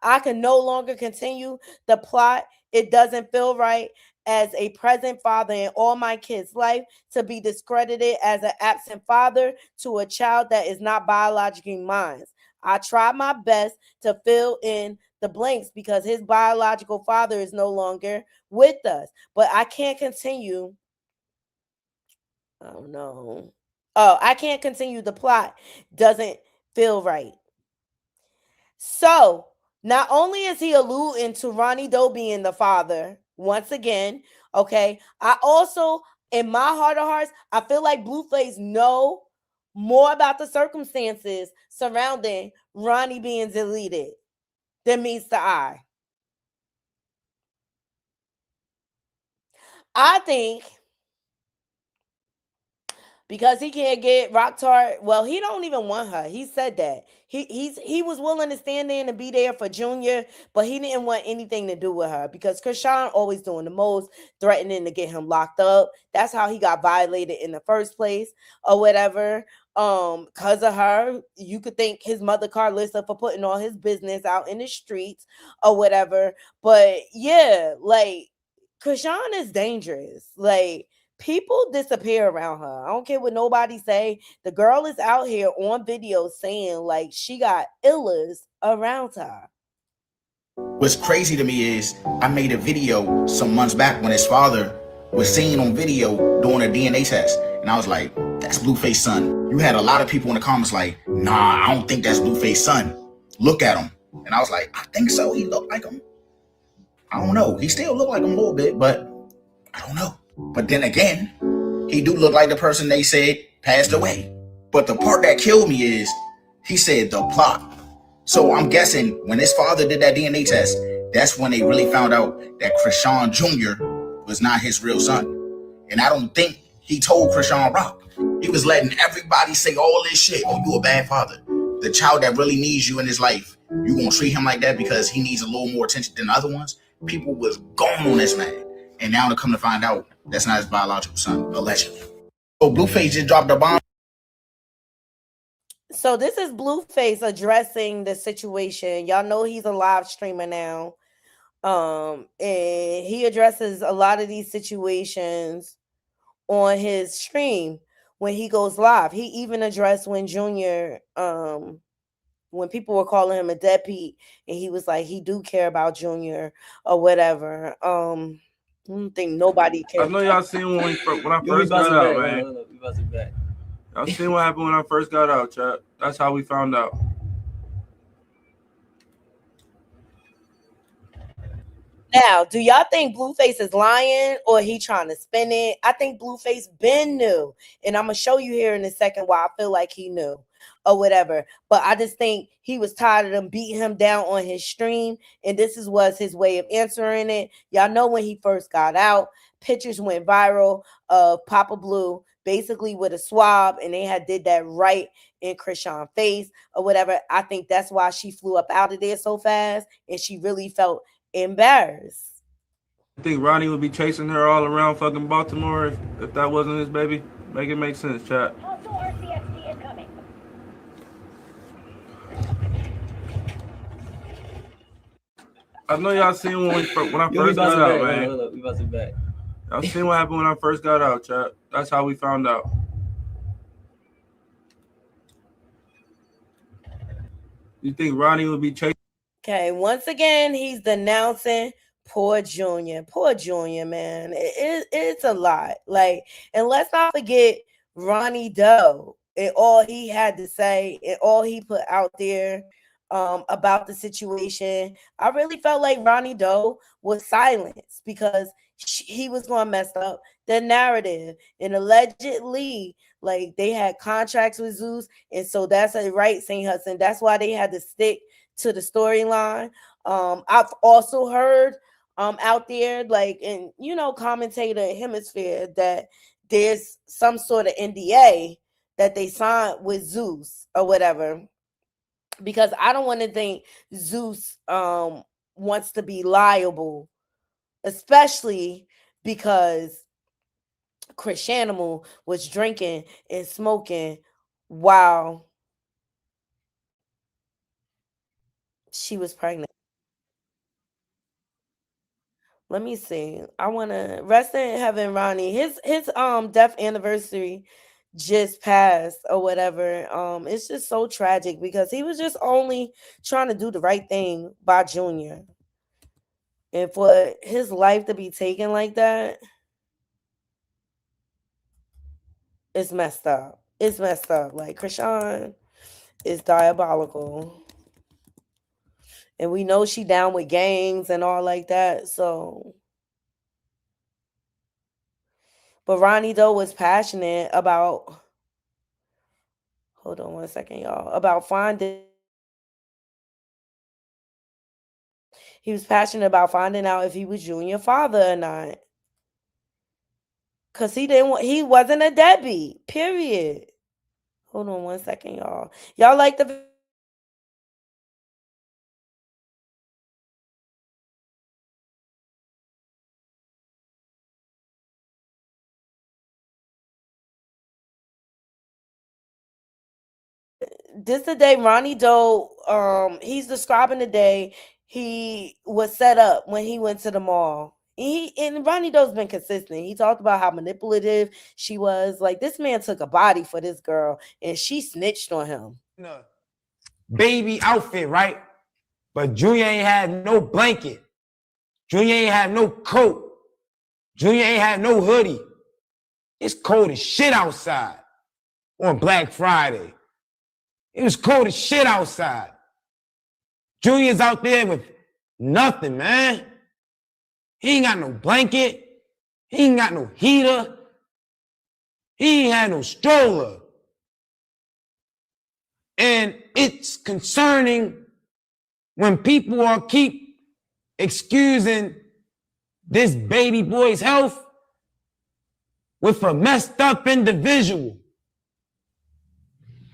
I can no longer continue the plot. It doesn't feel right as a present father in all my kids' life to be discredited as an absent father to a child that is not biologically mine. I tried my best to fill in the blanks because his biological father is no longer with us. But I can't continue. Oh, no. Oh, I can't continue. The plot doesn't feel right. So, not only is he alluding to Ronnie Doe being the father, once again, okay, I also, in my heart of hearts, I feel like Blueface know more about the circumstances surrounding Ronnie being deleted than meets the eye. I think because he can't get Rock Tart. Well, he don't even want her. He said that. He was willing to stand there and be there for Junior, but he didn't want anything to do with her because Chrisean always doing the most, threatening to get him locked up. That's how he got violated in the first place or whatever. Because of her, you could thank his mother Carlissa for putting all his business out in the streets or whatever. But yeah, like Chrisean is dangerous. Like, people disappear around her. I don't care what nobody say. The girl is out here on video saying like she got illers around her. What's crazy to me is I made a video some months back when his father was seen on video doing a DNA test. And I was like, that's Blueface's son. You had a lot of people in the comments like, nah, I don't think that's Blueface's son. Look at him. And I was like, I think so. He looked like him. I don't know. He still looked like him a little bit, but I don't know. But then again, he do look like the person they said passed away. But the part that killed me is he said the plot. So I'm guessing when his father did that DNA test, that's when they really found out that Chrisean Jr. was not his real son. And I don't think he told Chrisean Rock. He was letting everybody say all this shit. Oh, you a bad father. The child that really needs you in his life, you gonna treat him like that because he needs a little more attention than the other ones? People was going on this man. And now to come to find out, that's not his biological son, allegedly. So Blueface just dropped a bomb. So this is Blueface addressing the situation. Y'all know he's a live streamer now. And he addresses a lot of these situations on his stream when he goes live. He even addressed when Junior, when people were calling him a deadbeat, and he was like, he do care about Junior or whatever. I don't think nobody cares. I know y'all seen when I first got out, man. We about to back. Y'all seen what happened when I first got out, chat. That's how we found out. Now, do y'all think Blueface is lying or he trying to spin it? I think Blueface been knew. And I'm going to show you here in a second why I feel like he knew or whatever. But I just think he was tired of them beating him down on his stream. And this was his way of answering it. Y'all know when he first got out, pictures went viral of Papa Blue basically with a swab. And they had did that right in Chrisean's face or whatever. I think that's why she flew up out of there so fast. And she really felt embarrassed. I think Ronnie would be chasing her all around fucking Baltimore if that wasn't his baby. Make it make sense, chat. I know y'all seen when I first got out, man. Hold up, we about to back. Y'all seen what happened when I first got out, chat. That's how we found out. You think Ronnie would be chasing? Okay, once again, he's denouncing poor Junior. Poor Junior, man. It's a lot. Like, and let's not forget Ronnie Doe and all he had to say and all he put out there about the situation. I really felt like Ronnie Doe was silenced because he was going to mess up the narrative. And allegedly, like, they had contracts with Zeus. And so that's a right, St. Hudson. That's why they had to stick to the storyline. I've also heard out there, like, in, you know, commentator hemisphere, that there's some sort of NDA that they signed with Zeus or whatever, because I don't want to think Zeus wants to be liable, especially because Chrisean was drinking and smoking while she was pregnant. Let me see. I want to rest in heaven, Ronnie. His death anniversary just passed or whatever. It's just so tragic because he was just only trying to do the right thing by Junior. And for his life to be taken like that, it's messed up. It's messed up. Like, Chrisean is diabolical. And we know she down with gangs and all like that. So, but Ronnie Doe was passionate about, hold on one second, y'all, about finding, he was passionate about finding out if he was Junior's father or not. Cause he wasn't a deadbeat, period. Hold on one second, y'all. Y'all like the this the day Ronnie Doe, he's describing the day he was set up when he went to the mall. And Ronnie Doe's been consistent. He talked about how manipulative she was. Like, this man took a body for this girl and she snitched on him. Baby outfit, right? But Junior ain't had no blanket. Junior ain't had no coat. Junior ain't had no hoodie. It's cold as shit outside on Black Friday. It was cold as shit outside. Junior's out there with nothing, man. He ain't got no blanket. He ain't got no heater. He ain't had no stroller. And it's concerning when people are keep excusing this baby boy's health with a messed up individual.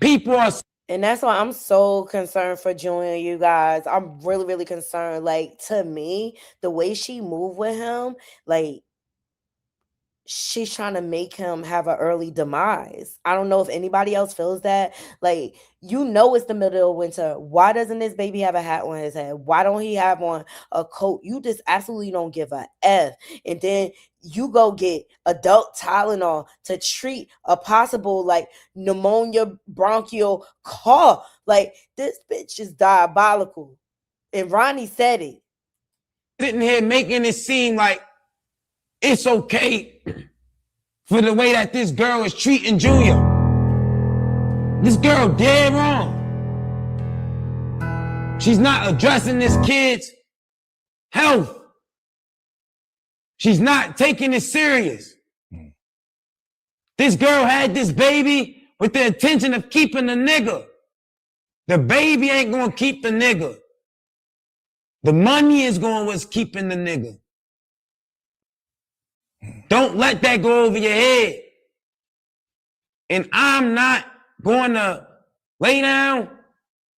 People are... And that's why I'm so concerned for Junior, you guys. I'm really, really concerned. Like, to me, the way she moved with him, like, she's trying to make him have an early demise. I don't know if anybody else feels that. Like, you know, it's the middle of winter. Why doesn't this baby have a hat on his head? Why don't he have on a coat? You just absolutely don't give a F. And then you go get adult Tylenol to treat a possible, like, pneumonia bronchial cough. Like, this bitch is diabolical. And Ronnie said it. Sitting here making it seem like it's okay for the way that this girl is treating Junior. This girl dead wrong. She's not addressing this kid's health. She's not taking it serious. This girl had this baby with the intention of keeping the nigga. The baby ain't gonna keep the nigga. The money is going what's keeping the nigga. Don't let that go over your head. And I'm not going to lay down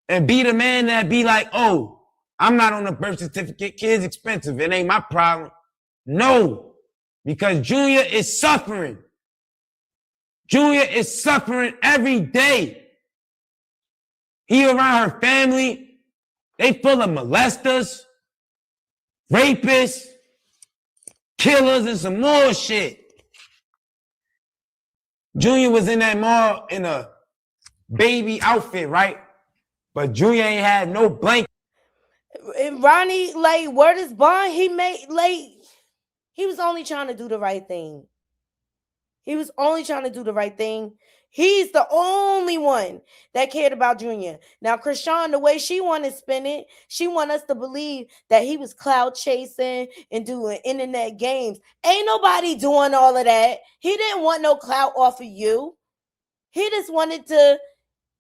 and be the man that be like, oh, I'm not on the birth certificate. Kid's expensive. It ain't my problem. No, because Junior is suffering. Junior is suffering every day. He around her family. They full of molesters, rapists, killers, and some more shit. Junior was in that mall in a baby outfit, right? But Junior ain't had no blanket. And Ronnie, like, word is bond. He was only trying to do the right thing. He was only trying to do the right thing. He's the only one that cared about Junior. Now, Chrisean, the way she want to spin it, she want us to believe that he was cloud chasing and doing internet games. Ain't nobody doing all of that. He didn't want no clout off of you. He just wanted to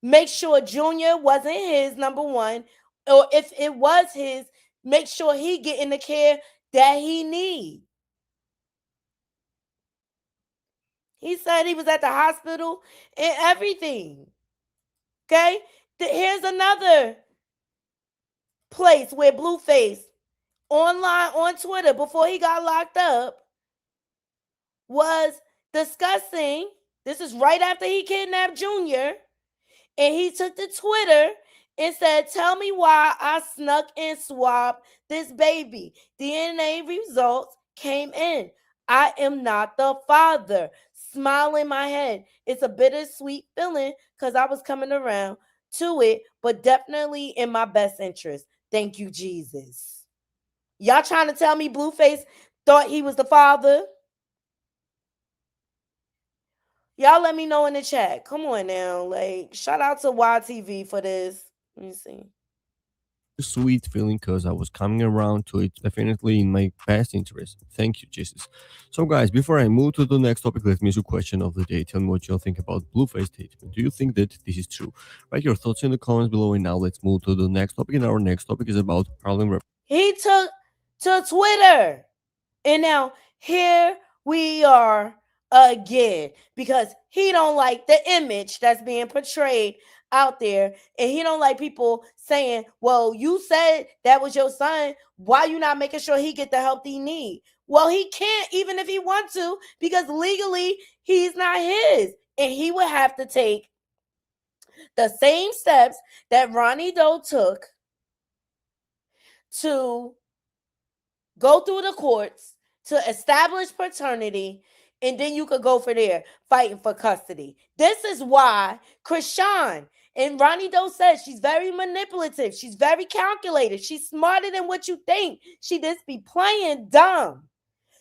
make sure Junior wasn't his, number one. Or if it was his, make sure he getting the care that he need. He said he was at the hospital and everything. Okay? Here's another place where Blueface, online on Twitter, before he got locked up, was discussing, this is right after he kidnapped Junior, and he took to Twitter and said, tell me why I snuck and swabbed this baby. DNA results came in. I am not the father. Smile in my head. It's a bittersweet feeling because I was coming around to it, but definitely in my best interest. Thank you, Jesus. Y'all trying to tell me Blueface thought he was the father? Y'all let me know in the chat. Come on now. Like, shout out to YTV for this. Let me see. Sweet feeling because I was coming around to it, definitely in my best interest. Thank you, Jesus. So guys, before I move to the next topic, let me ask you a question of the day. Tell me what you all think about Blueface statement. Do you think that this is true? Write your thoughts in the comments below, and now let's move to the next topic. And our next topic is about Harlem. He took to Twitter, and now here we are again, because he don't like the image that's being portrayed out there, and he don't like people saying, well, you said that was your son, why you not making sure he get the help he need? Well, he can't, even if he wants to, because legally he's not his, and he would have to take the same steps that Ronnie Doe took to go through the courts to establish paternity, and then you could go for there fighting for custody. This is why Chrisean, and Ronnie Doe says she's very manipulative. She's very calculated. She's smarter than what you think. She just be playing dumb.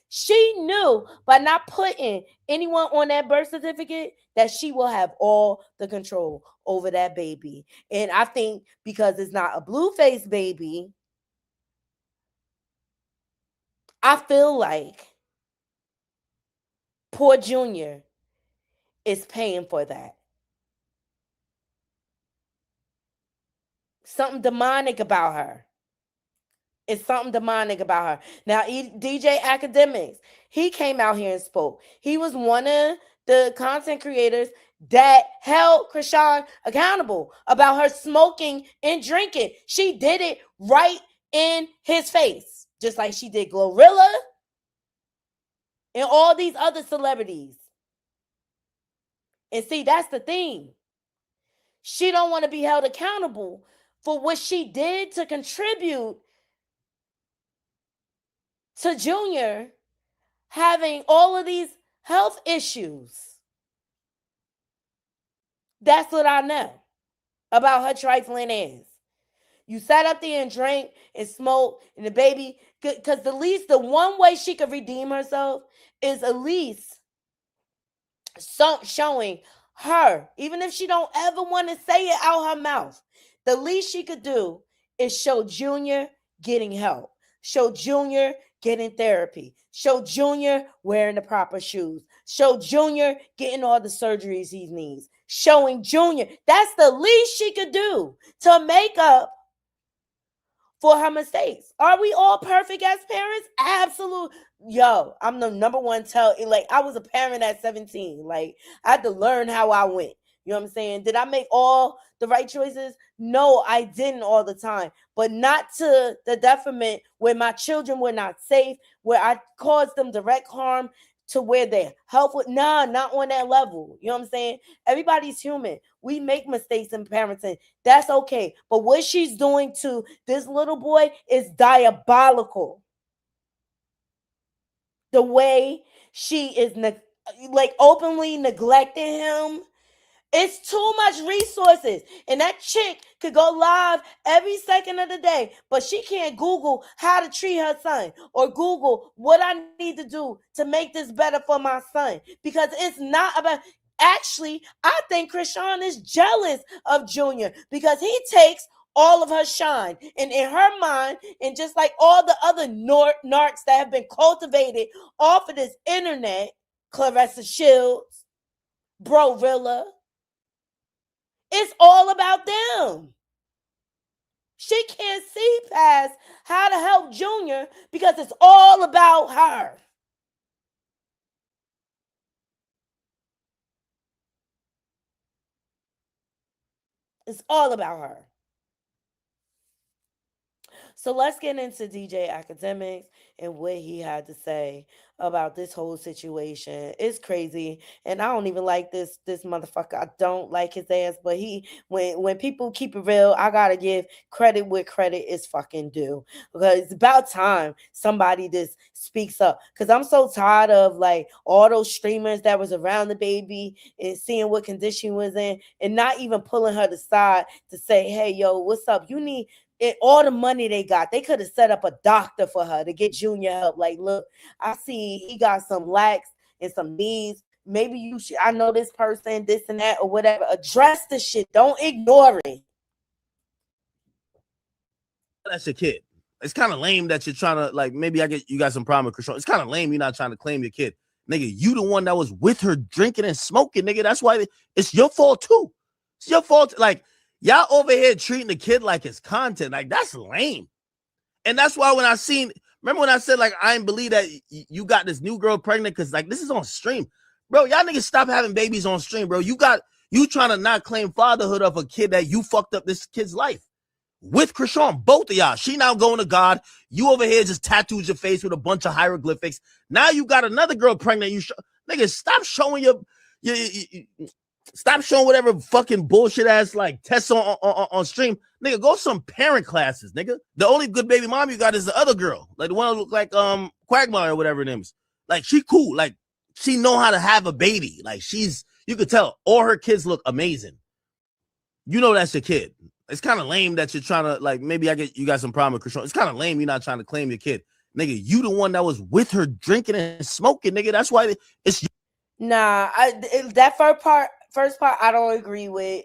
She knew by not putting anyone on that birth certificate that she will have all the control over that baby. And I think because it's not a Blueface baby, I feel like poor Junior is paying for that. Something demonic about her. It's something demonic about her. Now, DJ Academics, he came out here and spoke. He was one of the content creators that held Chrisean accountable about her smoking and drinking. She did it right in his face, just like she did Glorilla and all these other celebrities. And see, that's the thing. She don't want to be held accountable for what she did to contribute to Junior having all of these health issues. That's what I know about her trifling ass. You sat up there and drank and smoked, and the baby, because the one way she could redeem herself is at least showing her, even if she don't ever want to say it out her mouth, the least she could do is show Junior getting help, show Junior getting therapy, show Junior wearing the proper shoes, show Junior getting all the surgeries he needs, showing Junior. That's the least she could do to make up for her mistakes. Are we all perfect as parents? Absolutely. Yo, I'm the number one like, I was a parent at 17. Like, I had to learn how I went. You know what I'm saying? Did I make all the right choices? No, I didn't all the time, but not to the detriment where my children were not safe, where I caused them direct harm to where they're helpful. Nah, not on that level. You know what I'm saying? Everybody's human. We make mistakes in parenting. That's okay. But what she's doing to this little boy is diabolical. The way she is like openly neglecting him. It's too much resources. And that chick could go live every second of the day, but she can't Google how to treat her son or Google what I need to do to make this better for my son. Because it's not about... Actually, I think Chrisean is jealous of Junior because he takes all of her shine. And in her mind, and just like all the other narcs that have been cultivated off of this internet, Claressa Sheilds, Brorilla, it's all about them. She can't see past how to help Junior because it's all about her. It's all about her. So let's get into DJ Academics and what he had to say about this whole situation. It's crazy, and I don't even like this motherfucker. I don't like his ass, but when people keep it real, I gotta give credit where credit is fucking due, because it's about time somebody just speaks up. Because I'm so tired of like all those streamers that was around the baby and seeing what condition she was in, and not even pulling her to side to say, "Hey, yo, what's up? You need." All the money they got, they could have set up a doctor for her to get Junior help. Like, look, I see he got some lacks and some needs. Maybe you should, I know this person, this and that, or whatever. Address the shit. Don't ignore it. That's your kid. It's kind of lame that you're trying to, like, maybe you got some problem with Chrisean. It's kind of lame you're not trying to claim your kid. Nigga, you the one that was with her drinking and smoking, nigga. That's why it's your fault too. It's your fault. Like, y'all over here treating the kid like it's content. Like, that's lame. And that's why when remember when I said, like, I didn't believe that you got this new girl pregnant because, like, this is on stream. Bro, y'all niggas stop having babies on stream, bro. You trying to not claim fatherhood of a kid that you fucked up this kid's life. With Chrisean, both of y'all. She now going to God. You over here just tattooed your face with a bunch of hieroglyphics. Now you got another girl pregnant. Nigga, stop showing stop showing whatever fucking bullshit ass like tests on stream. Nigga, go some parent classes, nigga. The only good baby mom you got is the other girl. Like the one who look like Quagmire or whatever it is. Like, she cool. Like, she know how to have a baby. Like, you could tell all her kids look amazing. You know that's your kid. It's kind of lame that you're trying to, like, maybe you got some problem with Chrisean. It's kind of lame you're not trying to claim your kid. Nigga, you the one that was with her drinking and smoking, nigga. That's why it's... Nah, that first part I don't agree with.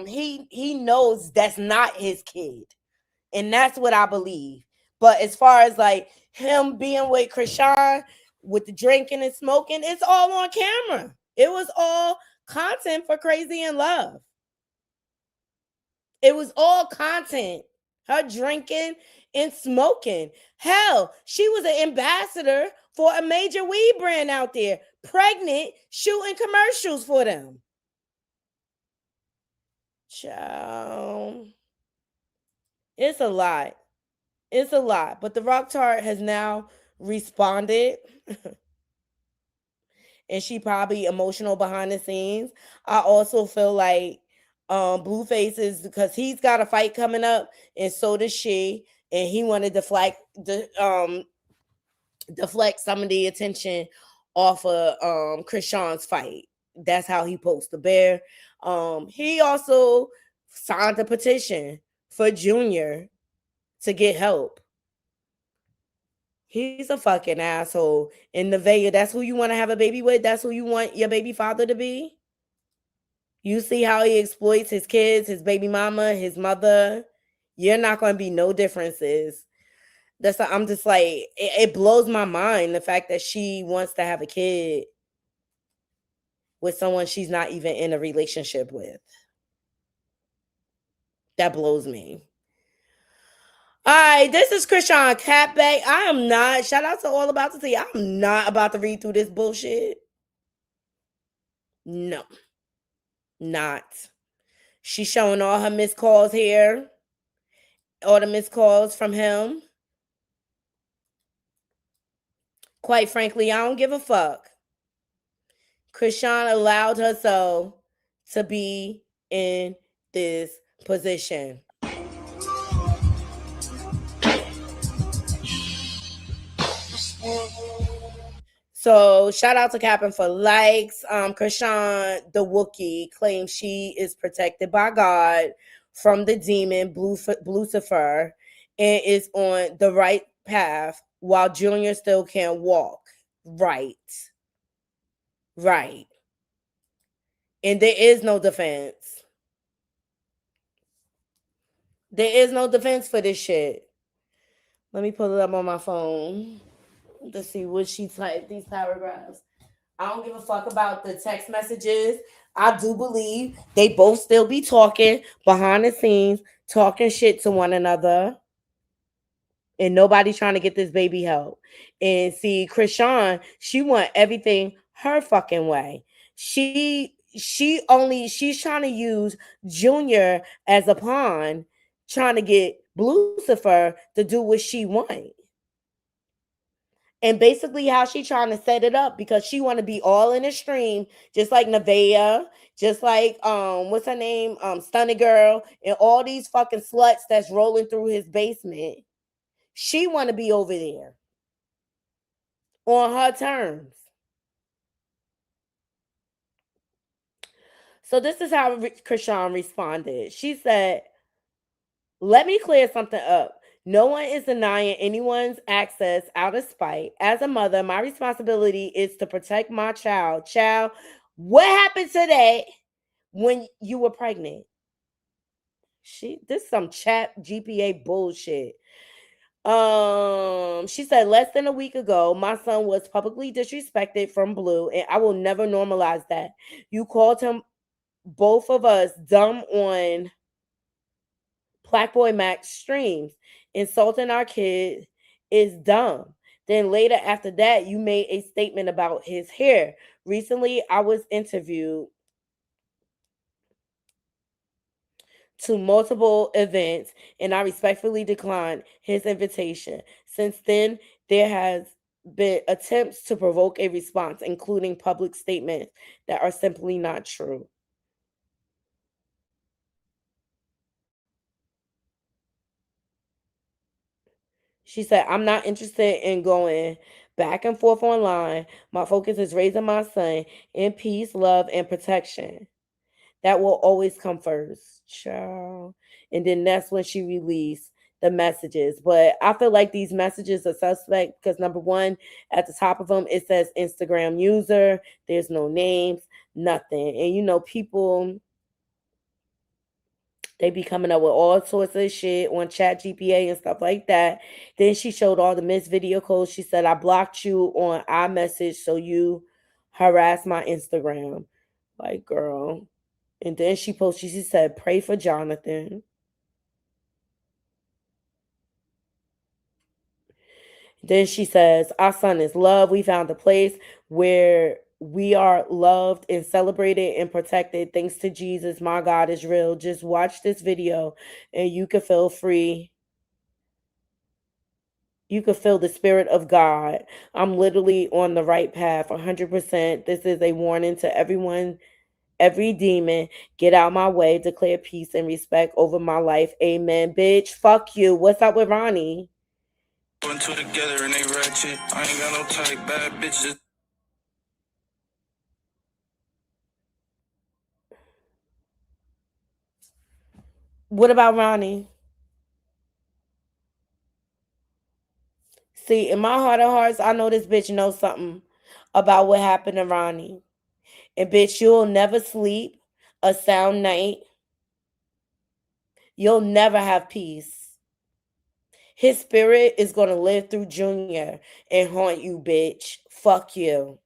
He knows that's not his kid, and that's what I believe. But as far as like him being with Chrisean with the drinking and smoking, it's all on camera. It was all content for Crazy in Love. It was all content. Her drinking and smoking. Hell, she was an ambassador for a major weed brand out there, pregnant, shooting commercials for them. Child. It's a lot. It's a lot. But the Rock Tart has now responded. And she probably emotional behind the scenes. I also feel like Blueface is, because he's got a fight coming up, and so does she, and he wanted to deflect some of the attention off of Chrisean's fight. That's how he posed the bear. He also signed a petition for Junior to get help. He's a fucking asshole. In Nevaeh, that's who you want to have a baby with? That's who you want your baby father to be? You see how he exploits his kids, his baby mama, his mother. You're not going to be no differences. That's why I'm just like, it blows my mind the fact that she wants to have a kid with someone she's not even in a relationship with. That blows me. All right, this is Chrisean Catbay. I am not, shout out to All About to See, I'm not about to read through this bullshit. No, not. She's showing all her missed calls here. All the missed calls from him. Quite frankly, I don't give a fuck. Chrisean allowed herself to be in this position. So shout out to Captain for likes. Chrisean, the Wookiee, claims she is protected by God from the demon Lucifer and is on the right path while Junior still can't walk. Right. And there is no defense. There is no defense for this shit. Let me pull it up on my phone to see what she typed, these paragraphs. I don't give a fuck about the text messages. I do believe they both still be talking behind the scenes, talking shit to one another. And nobody trying to get this baby help. And see, Chrisean, she want everything her fucking way. She's trying to use Junior as a pawn, trying to get Lucifer to do what she wants. And basically how she trying to set it up, because she want to be all in the stream, just like Nevaeh, just like what's her name, Stunning Girl, and all these fucking sluts that's rolling through his basement. She want to be over there on her terms. So this is how Chrisean responded. She said, "Let me clear something up. No one is denying anyone's access out of spite. As a mother, my responsibility is to protect my child. Child, what happened today when you were pregnant?" This is some chat GPA bullshit. She said, "Less than a week ago, my son was publicly disrespected from Blue, and I will never normalize that. You called him, both of us, dumb on Black Boy Max streams. Insulting our kid is dumb. Then later after that, you made a statement about his hair. Recently, I was interviewed to multiple events, and I respectfully declined his invitation. Since then, there has been attempts to provoke a response, including public statements that are simply not true." She said, "I'm not interested in going back and forth online. My focus is raising my son in peace, love, and protection. That will always come first, child." And then that's when she released the messages. But I feel like these messages are suspect because, number one, at the top of them, it says Instagram user. There's no names, nothing. And people, they be coming up with all sorts of shit on Chat GPA and stuff like that. Then she showed all the missed video calls. She said, "I blocked you on iMessage, so you harassed my Instagram." Like, girl. And then she posted, she said, "Pray for Jonathan." Then she says, "Our son is loved. We found a place where we are loved and celebrated and protected. Thanks to Jesus, my God is real. Just watch this video and you can feel free. You can feel the spirit of God. I'm literally on the right path, 100%. This is a warning to everyone. Every demon, get out my way. Declare peace and respect over my life. Amen. Bitch, fuck you. What's up with Ronnie?" One, two together and they ratchet. I ain't got no type, bad bitches. What about Ronnie? See, in my heart of hearts, I know this bitch knows something about what happened to Ronnie. And bitch, you'll never sleep a sound night, you'll never have peace. His spirit is going to live through Junior and haunt you, bitch. Fuck you.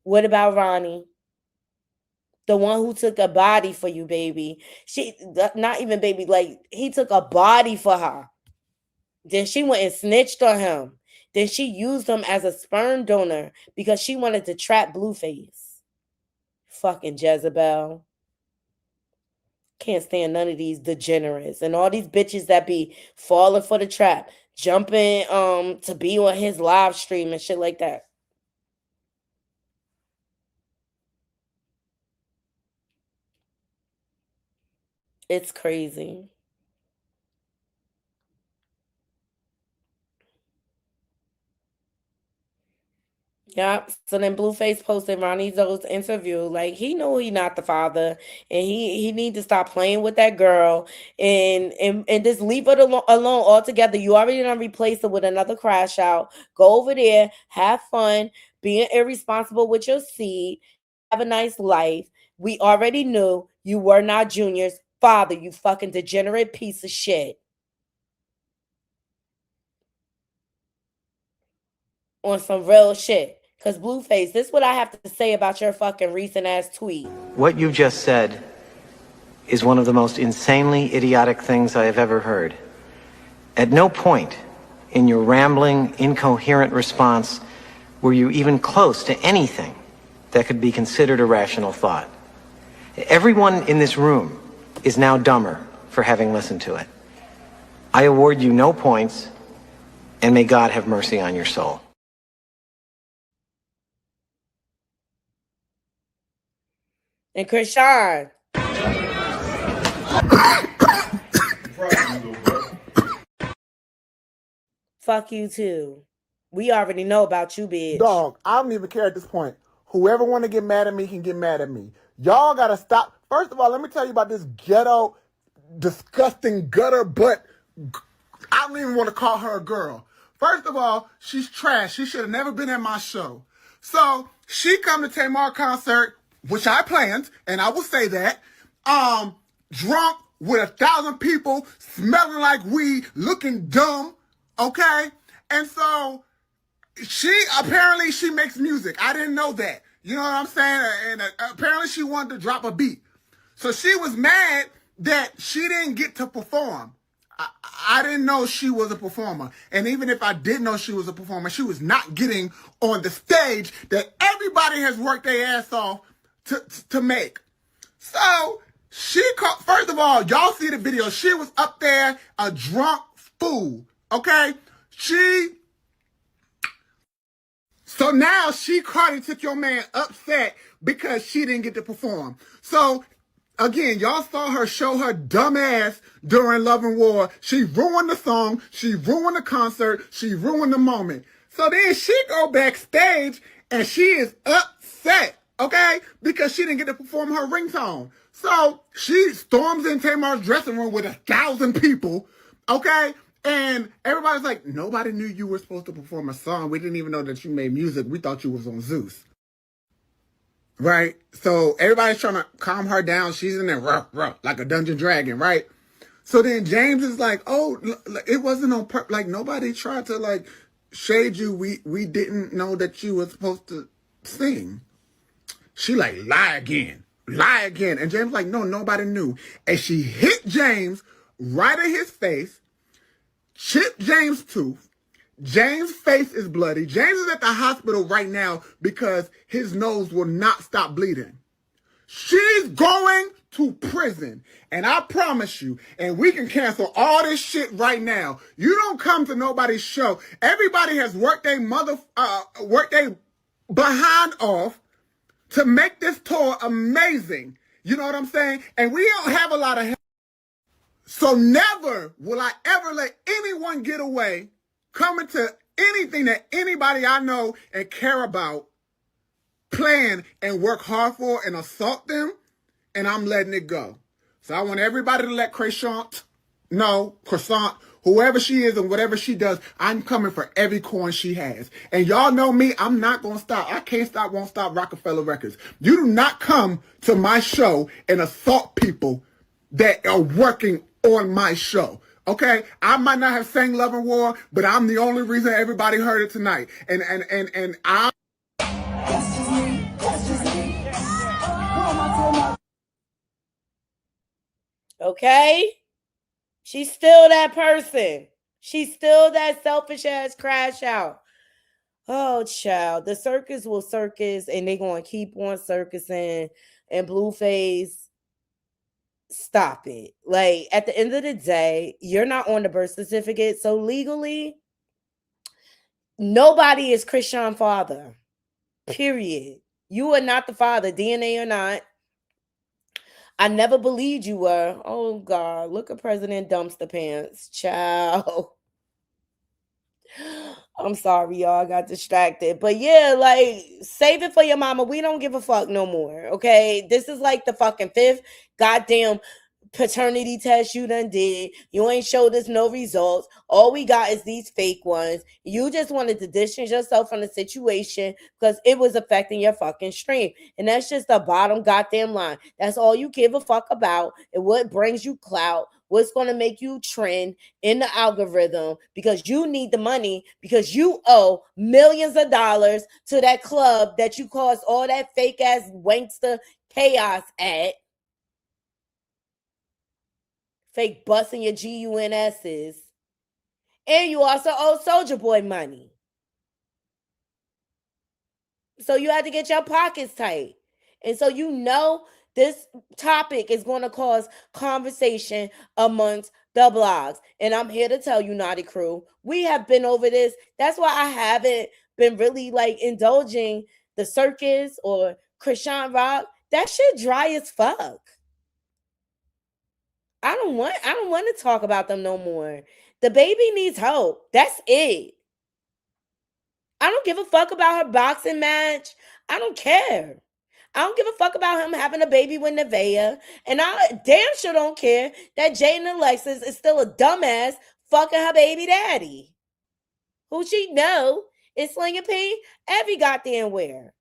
What about Ronnie? The one who took a body for you, baby. Not even baby, like he took a body for her. Then she went and snitched on him. Then she used him as a sperm donor because she wanted to trap Blueface. Fucking Jezebel. Can't stand none of these degenerates and all these bitches that be falling for the trap, jumping to be on his live stream and shit like that. It's crazy. Yep. So then Blueface posted Ronnie Zoe's interview. Like he knew he not the father, and he need to stop playing with that girl and just leave it alone altogether. You already done replaced it with another crash out. Go over there, have fun, being irresponsible with your seed, have a nice life. We already knew you were not Junior's father. You fucking degenerate piece of shit. On some real shit. Because Blueface, this is what I have to say about your fucking recent ass tweet. What you just said is one of the most insanely idiotic things I have ever heard. At no point in your rambling, incoherent response were you even close to anything that could be considered a rational thought. Everyone in this room is now dumber for having listened to it. I award you no points, and may God have mercy on your soul. And Chrisean. Fuck you too. We already know about you, bitch. Dog, I don't even care at this point. Whoever want to get mad at me can get mad at me. Y'all got to stop. First of all, let me tell you about this ghetto, disgusting gutter butt. I don't even want to call her a girl. First of all, she's trash. She should have never been at my show. So she come to Tamar concert, which I planned, and I will say that, drunk with 1,000 people, smelling like weed, looking dumb, okay? And so apparently she makes music. I didn't know that. You know what I'm saying? And apparently she wanted to drop a beat. So she was mad that she didn't get to perform. I didn't know she was a performer. And even if I did know she was a performer, she was not getting on the stage that everybody has worked their ass off to make. So she called, first of all, y'all see the video. She was up there, a drunk fool, okay? So now Cardi took your man upset because she didn't get to perform. So again, y'all saw her show her dumb ass during Love and War. She ruined the song. She ruined the concert. She ruined the moment. So then she go backstage and she is upset, okay? Because she didn't get to perform her ringtone. So she storms in Tamar's dressing room with 1,000 people, okay? And everybody's like, nobody knew you were supposed to perform a song. We didn't even know that you made music. We thought you was on Zeus. Right? So everybody's trying to calm her down. She's in there rough, like a dungeon dragon, right? So then James is like, oh, it wasn't on purpose. Like, nobody tried to, like, shade you. We didn't know that you were supposed to sing. She like, lie again. And James like, no, nobody knew. And she hit James right in his face, chipped James' tooth. James' face is bloody. James is at the hospital right now because his nose will not stop bleeding. She's going to prison. And I promise you, and we can cancel all this shit right now. You don't come to nobody's show. Everybody has worked their behind off to make this tour amazing. You know what I'm saying? And we don't have a lot of help. So never will I ever let anyone get away coming to anything that anybody I know and care about plan and work hard for and assault them, and I'm letting it go. So I want everybody to let Croissant know, whoever she is and whatever she does, I'm coming for every coin she has. And y'all know me, I'm not going to stop. I can't stop, won't stop Rockefeller Records. You do not come to my show and assault people that are working on my show. Okay, I might not have sang Love and War, but I'm the only reason everybody heard it tonight. And I. Okay, she's still that person. She's still that selfish ass crash out. Oh, child, the circus will circus, and they're gonna keep on circusing. And Blueface, stop it. Like, at the end of the day, you're not on the birth certificate, so legally, nobody is Chrisean father. Period. You are not the father, DNA or not. I never believed you were. Oh God, look at President Dumpster Pants, child. I'm sorry, y'all. I got distracted. But yeah, like, save it for your mama. We don't give a fuck no more. Okay. This is like the fucking 5th goddamn paternity test you done did. You ain't showed us no results. All we got is these fake ones. You just wanted to distance yourself from the situation because it was affecting your fucking stream. And that's just the bottom goddamn line. That's all you give a fuck about, and what brings you clout, what's going to make you trend in the algorithm, because you need the money, because you owe millions of dollars to that club that you caused all that fake ass wankster chaos at. Fake busting your GUNS's. And you also owe Soulja Boy money. So you had to get your pockets tight. And so you know this topic is going to cause conversation amongst the blogs. And I'm here to tell you, Naughty Crew, we have been over this. That's why I haven't been really like indulging the circus or Chrisean Rock. That shit dry as fuck. I don't want to talk about them no more. The baby needs help. That's it. I don't give a fuck about her boxing match. I don't care. I don't give a fuck about him having a baby with Nevaeh. And I damn sure don't care that Jaden Alexis is still a dumbass fucking her baby daddy, who she know is slinging P every goddamn where.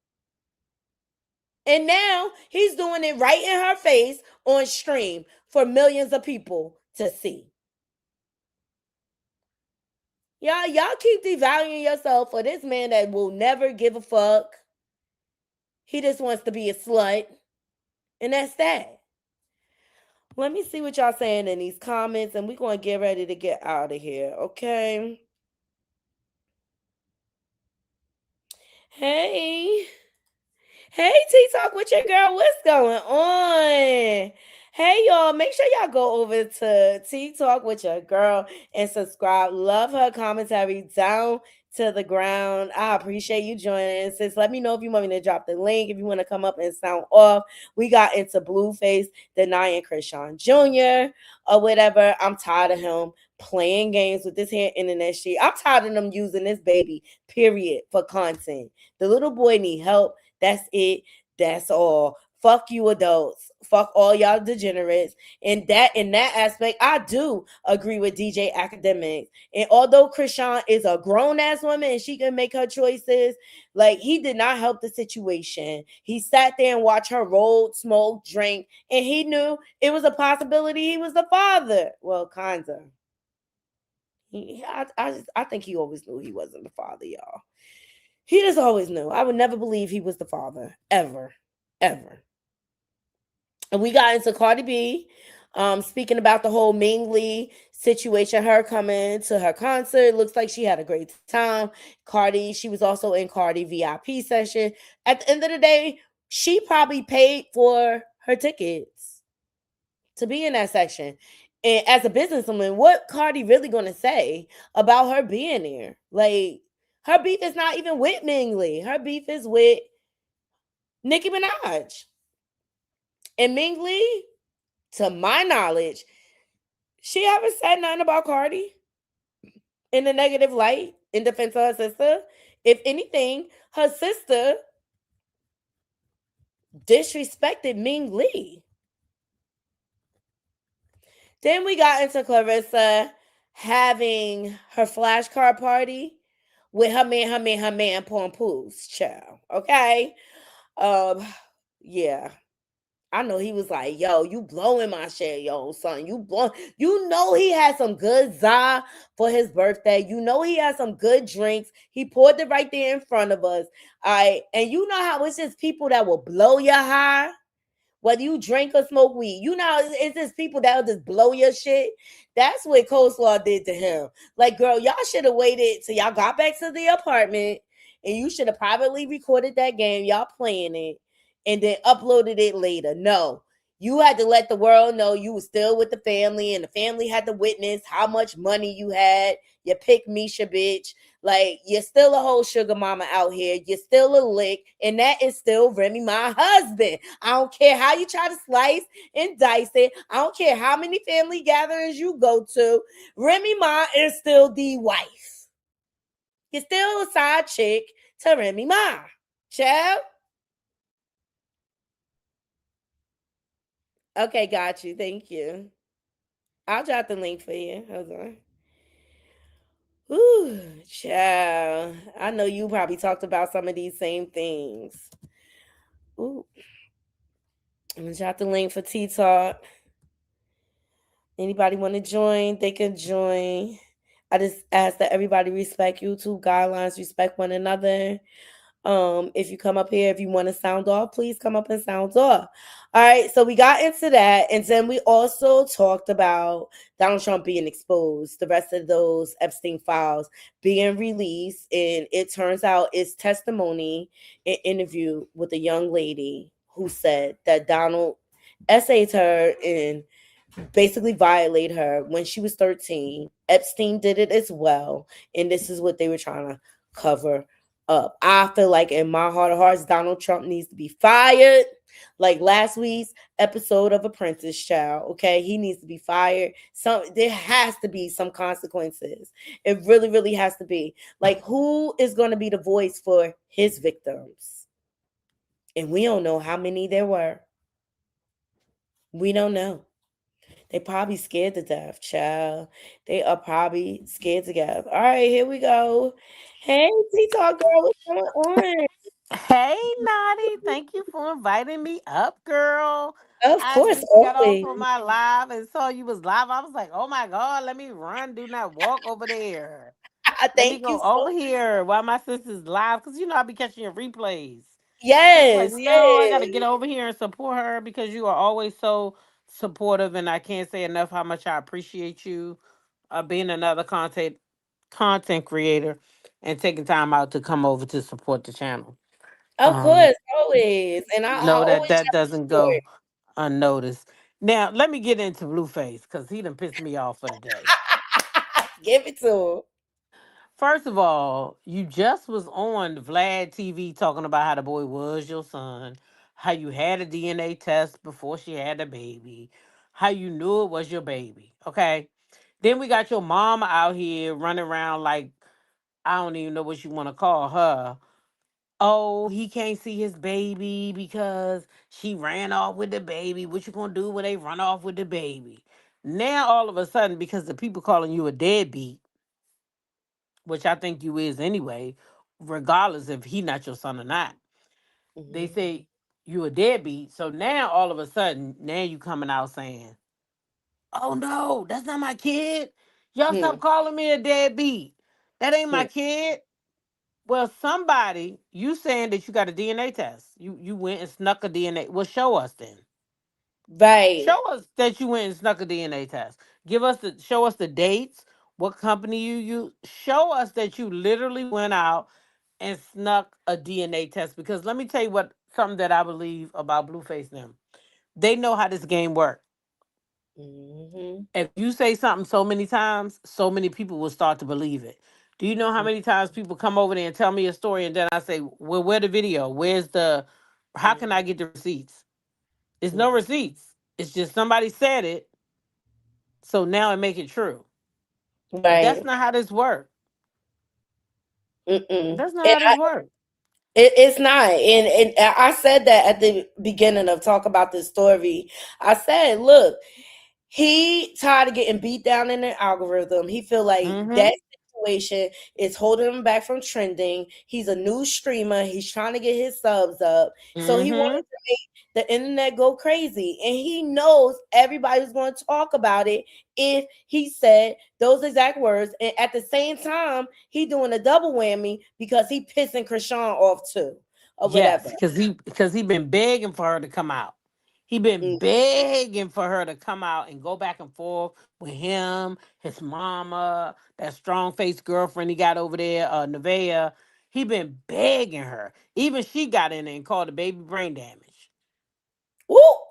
And now he's doing it right in her face on stream for millions of people to see. Y'all keep devaluing yourself for this man that will never give a fuck. He just wants to be a slut. And that's that. Let me see what y'all saying in these comments, and we're going to get ready to get out of here, okay? Hey, T-Talk with your girl. What's going on? Hey, y'all, make sure y'all go over to T-Talk with your girl and subscribe. Love her commentary down to the ground. I appreciate you joining. Sis, let me know if you want me to drop the link, if you want to come up and sound off. We got into Blueface denying Chrisean Jr. or whatever. I'm tired of him playing games with this here internet shit. I'm tired of them using this baby, period, for content. The little boy need help. That's it. That's all. Fuck you adults. Fuck all y'all degenerates. In that aspect, I do agree with DJ Academics. And although Chrisean is a grown-ass woman and she can make her choices, like, he did not help the situation. He sat there and watched her roll, smoke, drink, and he knew it was a possibility he was the father. Well, kinda. I think he always knew he wasn't the father, y'all. He just always knew. I would never believe he was the father. Ever. Ever. And we got into Cardi B, speaking about the whole Ming Lee situation, her coming to her concert. Looks like she had a great time. Cardi, she was also in Cardi VIP session. At the end of the day, she probably paid for her tickets to be in that section. And as a businesswoman, what Cardi really going to say about her being there? Like, her beef is not even with Ming Lee. Her beef is with Nicki Minaj. And Ming Lee, to my knowledge, she ever said nothing about Cardi in a negative light in defense of her sister. If anything, her sister disrespected Ming Lee. Then we got into Claressa having her flashcard party with her man pouring poos, child. Okay. Yeah. I know he was like, yo, you blowing my shit, yo, son. You know he had some good za for his birthday. You know he had some good drinks. He poured it right there in front of us. All right. And you know how it's just people that will blow your high, whether you drink or smoke weed. You know, it's just people that will just blow your shit. That's what Coleslaw did to him. Like, girl, y'all should have waited till y'all got back to the apartment and you should have privately recorded that game, y'all playing it, and then uploaded it later. No, you had to let the world know you were still with the family, and the family had to witness how much money you had. You pick Misha, bitch. Like, you're still a whole sugar mama out here. You're still a lick, and that is still Remy, my husband. I don't care how you try to slice and dice it. I don't care how many family gatherings you go to. Remy Ma is still the wife. You're still a side chick to Remy Ma. Child. Okay, got you. Thank you. I'll drop the link for you. Hold on. Ooh, child. I know you probably talked about some of these same things. Ooh. I'm gonna drop the link for Tea Talk. Anybody want to join? They can join. I just ask that everybody respect YouTube guidelines, respect one another. If you come up here, if you want to sound off, please come up and sound off. All right, so we got into that, and then we also talked about Donald Trump being exposed, the rest of those Epstein files being released, and it turns out it's testimony, an interview with a young lady who said that Donald essayed her and basically violated her when she was 13. Epstein did it as well, and this is what they were trying to cover up. I feel like in my heart of hearts, Donald Trump needs to be fired. Like last week's episode of Apprentice Child, okay? He needs to be fired. There has to be some consequences. It really, really has to be. Like, who is going to be the voice for his victims? And we don't know how many there were. We don't know. They probably scared to death, child. They are probably scared to death. All right, here we go. Hey, T-Talk girl, what's going on? Hey, Naughty. Thank you for inviting me up, girl. Of I course, just got off always. of my live and saw you was live. I was like, oh my God, let me run, do not walk over there. Let me Thank you go so over here while my sister's live. Because you know I be catching your replays. I was like, Yes, no, I gotta yes. get over here and support her because you are always so supportive, and I can't say enough how much I appreciate you being another content creator and taking time out to come over to support the channel. Of Um, course, always. And I no, that always that have doesn't support. go unnoticed. Now, let me get into Blueface because he done pissed me off for the day. Give it to him. First of all, you just was on Vlad TV talking about how the boy was your son, how you had a DNA test before she had a baby, how you knew it was your baby. Okay. Then we got your mom out here running around like I don't even know what you want to call her. Oh, he can't see his baby because she ran off with the baby. What you gonna do when they run off with the baby? Now all of a sudden, because the people calling you a deadbeat, which I think you is anyway, regardless if he not your son or not. They say you a deadbeat. So now all of a sudden, now you coming out saying, "Oh no, that's not my kid. Y'all Hmm. stop calling me a deadbeat. That ain't Hmm. my kid." Well, somebody, you saying that you got a DNA test. You went and snuck a DNA. Well, show us then. Right. Show us that you went and snuck a DNA test. Show us the dates, what company you use. Show us that you literally went out and snuck a DNA test. Because let me tell you something that I believe about Blueface them. They know how this game works. Mm-hmm. If you say something so many times, so many people will start to believe it. Do you know how many times people come over there and tell me a story and then I say, well, where the video? How can I get the receipts? It's no receipts. It's just somebody said it. So now it make it true. That's Right. not how this works. Mm-mm. That's not how this works. It's not. And I said that at the beginning of talk about this story. I said, look, He tired of getting beat down in the algorithm. He feel like that situation is holding him back from trending. He's a new streamer. He's trying to get his subs up. So he wanted to make the internet go crazy. And he knows everybody's going to talk about it if he said those exact words. And at the same time, he doing a double whammy because he pissing Chrisean off too. Or Yes, whatever. because he been begging for her to come out. He been begging for her to come out and go back and forth with him, his mama, that strong faced girlfriend he got over there, Nevaeh. He been begging her. Even she got in there and called the baby brain damage. Woo! Oh,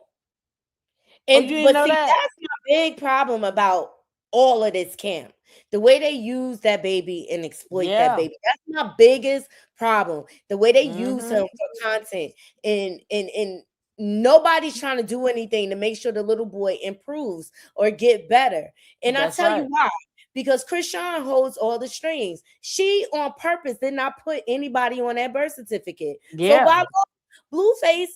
And you didn't but know see, that? that's my big problem about all of this camp. The way they use that baby and exploit that Yeah. baby. That's my biggest problem. The way they use Mm-hmm. him for content and nobody's trying to do anything to make sure the little boy improves or get better. And I That's tell you right. why. Because Chrisean holds all the strings. She on purpose did not put anybody on that birth certificate. So Yeah. by law, Blueface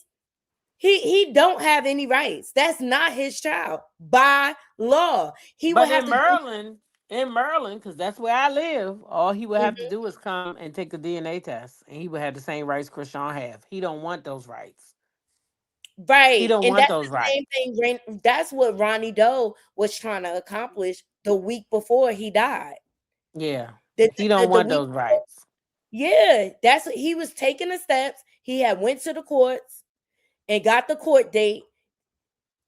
he don't have any rights. That's not his child by law. He would But have to do. in Maryland, because that's where I live, all he would have to do is come and take a DNA test, and he would have the same rights Chrisean have. He don't want those rights. He Right. don't And want that's those the rights. same thing. That's what Ronnie Doe was trying to accomplish the week before he died. Yeah, The, he the, don't the want week those before. rights. Yeah, that's what he was taking the steps. He had went to the courts and got the court date,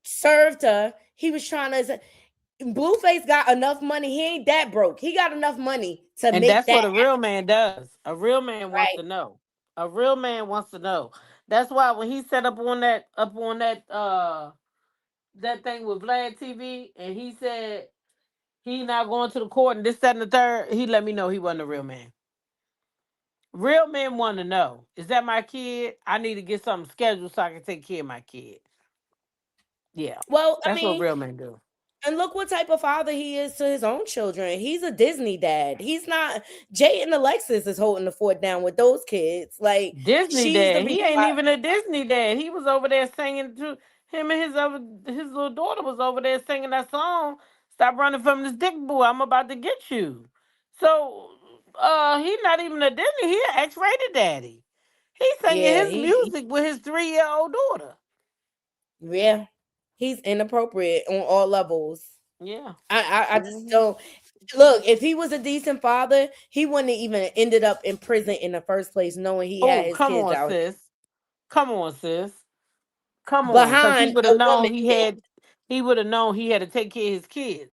served her. He was trying to. Blueface got enough money. He ain't that broke. He got enough money to And make that's that what a real man does. A real man wants right. to know. A real man wants to know. That's why when he set up on that thing with Vlad TV, and he said he not going to the court and this, that, and the third, he let me know he wasn't a real man. Real men want to know, is that my kid? I need to get something scheduled so I can take care of my kid. Yeah. Well, I That's what mean, real men do. and look what type of father he is to his own children. He's a Disney dad. He's not. Jay and Alexis is holding the fort down with those kids. Like Disney she's the dad. reason He ain't why. even a Disney dad. He was over there singing to him and his little daughter was over there singing that song. Stop running from this dick boy. I'm about to get you. So he's not even a Disney. He an X-rated daddy. He's singing Yeah, his music with his 3-year-old daughter. yeah, he's inappropriate on all levels. Yeah. I just don't look. If he was a decent father, he wouldn't have even ended up in prison in the first place, knowing he had Oh, his come kids on, out sis. Come on, sis. Come on. Because behind a woman. he would have known he had to take care of his kids.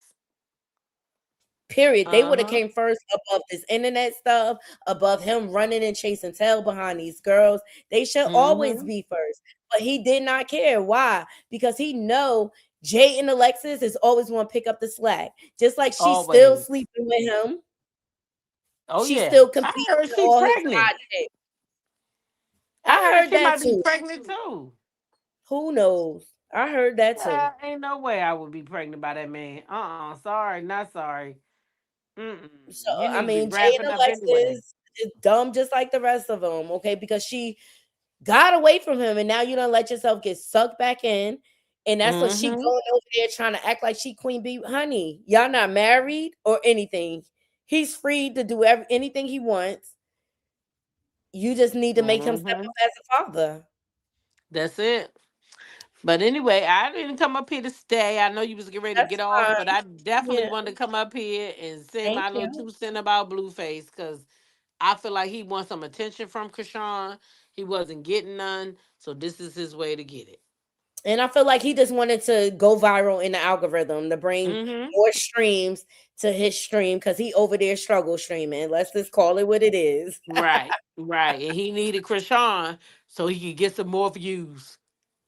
Period. They would have Uh-huh. came first above this internet stuff, above him running and chasing tail behind these girls. They should always Mm-hmm. be first. But he did not care. Why? Because he know Jay and Alexis is always going to pick up the slack. Just like she's still Always. sleeping with him. Oh She's yeah. still I competing heard with she all his pregnant. side chicks. I I heard heard she that might be too. pregnant too. Who knows? I heard that too. Ain't no way I would be pregnant by that man. Sorry, not sorry. So You I need to be mean, Jay and wrapping up anyway. Alexis is dumb just like the rest of them, okay? Because she got away from him, and now you don't let yourself get sucked back in, and that's what she Mm-hmm. going over there trying to act like she Queen Bee. Honey, y'all not married or anything. He's free to do anything he wants. You just need to make him step Mm-hmm. up as a father. That's it. But anyway, I didn't come up here to stay. I know you was getting ready to That's get off, but fine. I definitely Yeah, wanted to come up here and say thank my little you. 2 cents about Blueface because I feel like he wants some attention from Chrisean. He wasn't getting none, so this is his way to get it. And I feel like he just wanted to go viral in the algorithm to bring Mm-hmm. more streams to his stream because he over there struggle streaming. Let's just call it what it is. Right, right. And he needed Chrisean so he could get some more views.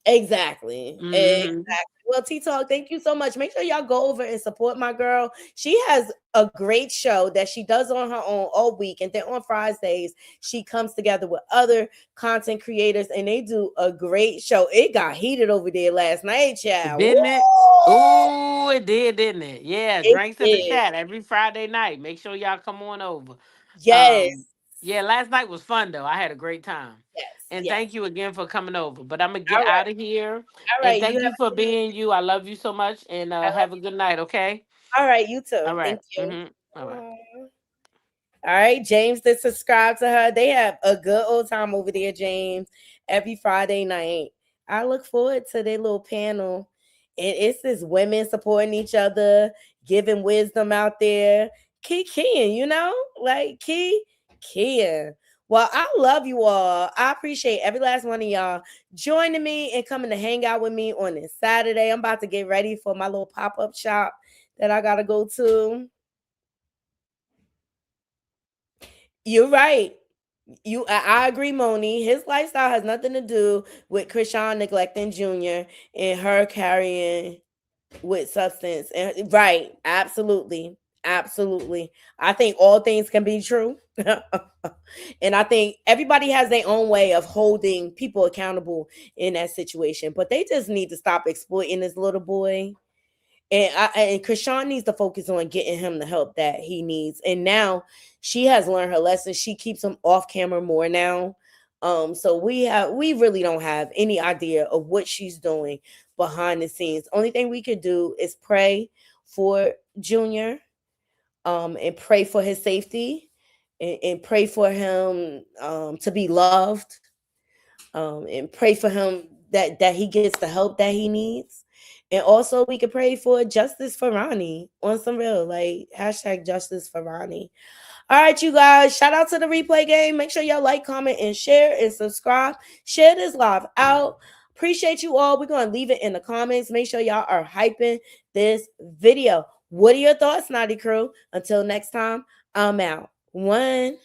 Exactly. Exactly. Mm-hmm. Well, T Talk, thank you so much. Make sure y'all go over and support my girl. She has a great show that she does on her own all week. And then on Fridays, she comes together with other content creators and they do a great show. It got heated over there last night, child. Didn't it? Woo! Oh, it did, didn't it? Yeah, It drinks in the did. chat every Friday night. Make sure y'all come on over. Yes. Yeah, last night was fun though. I had a great time. Yes. And Yes. thank you again for coming over. But I'm gonna get All right. out of here. All And right. You thank have you for being you. I love you so much. And have a good night, okay? all right, you too. All right. Thank you. All right. All right, James did subscribe to her. They have a good old time over there, James, every Friday night. I look forward to their little panel. And it's this women supporting each other, giving wisdom out there. Keying, you know? Like keying. Well, I love you all. I appreciate every last one of y'all joining me and coming to hang out with me on this Saturday. I'm about to get ready for my little pop-up shop that I gotta go to. You're right. I agree, Moni. His lifestyle has nothing to do with Chrisean neglecting Junior and her carrying with substance. And right, absolutely. Absolutely. I think all things can be true. And I think everybody has their own way of holding people accountable in that situation. But they just need to stop exploiting this little boy. And Chrisean needs to focus on getting him the help that he needs. And now she has learned her lesson. She keeps him off camera more now. So we really don't have any idea of what she's doing behind the scenes. Only thing we could do is pray for Junior, and pray for his safety, and pray for him to be loved, and pray for him that he gets the help that he needs. And also we could pray for justice for Ronnie on some real, like, hashtag justice for Ronnie. All right, you guys, shout out to the replay game. Make sure y'all like, comment, and share, and subscribe. Share this live out. Appreciate you all. We're going to leave it in the comments. Make sure y'all are hyping this video. What are your thoughts, Naughty Crew? Until next time, I'm out. 1.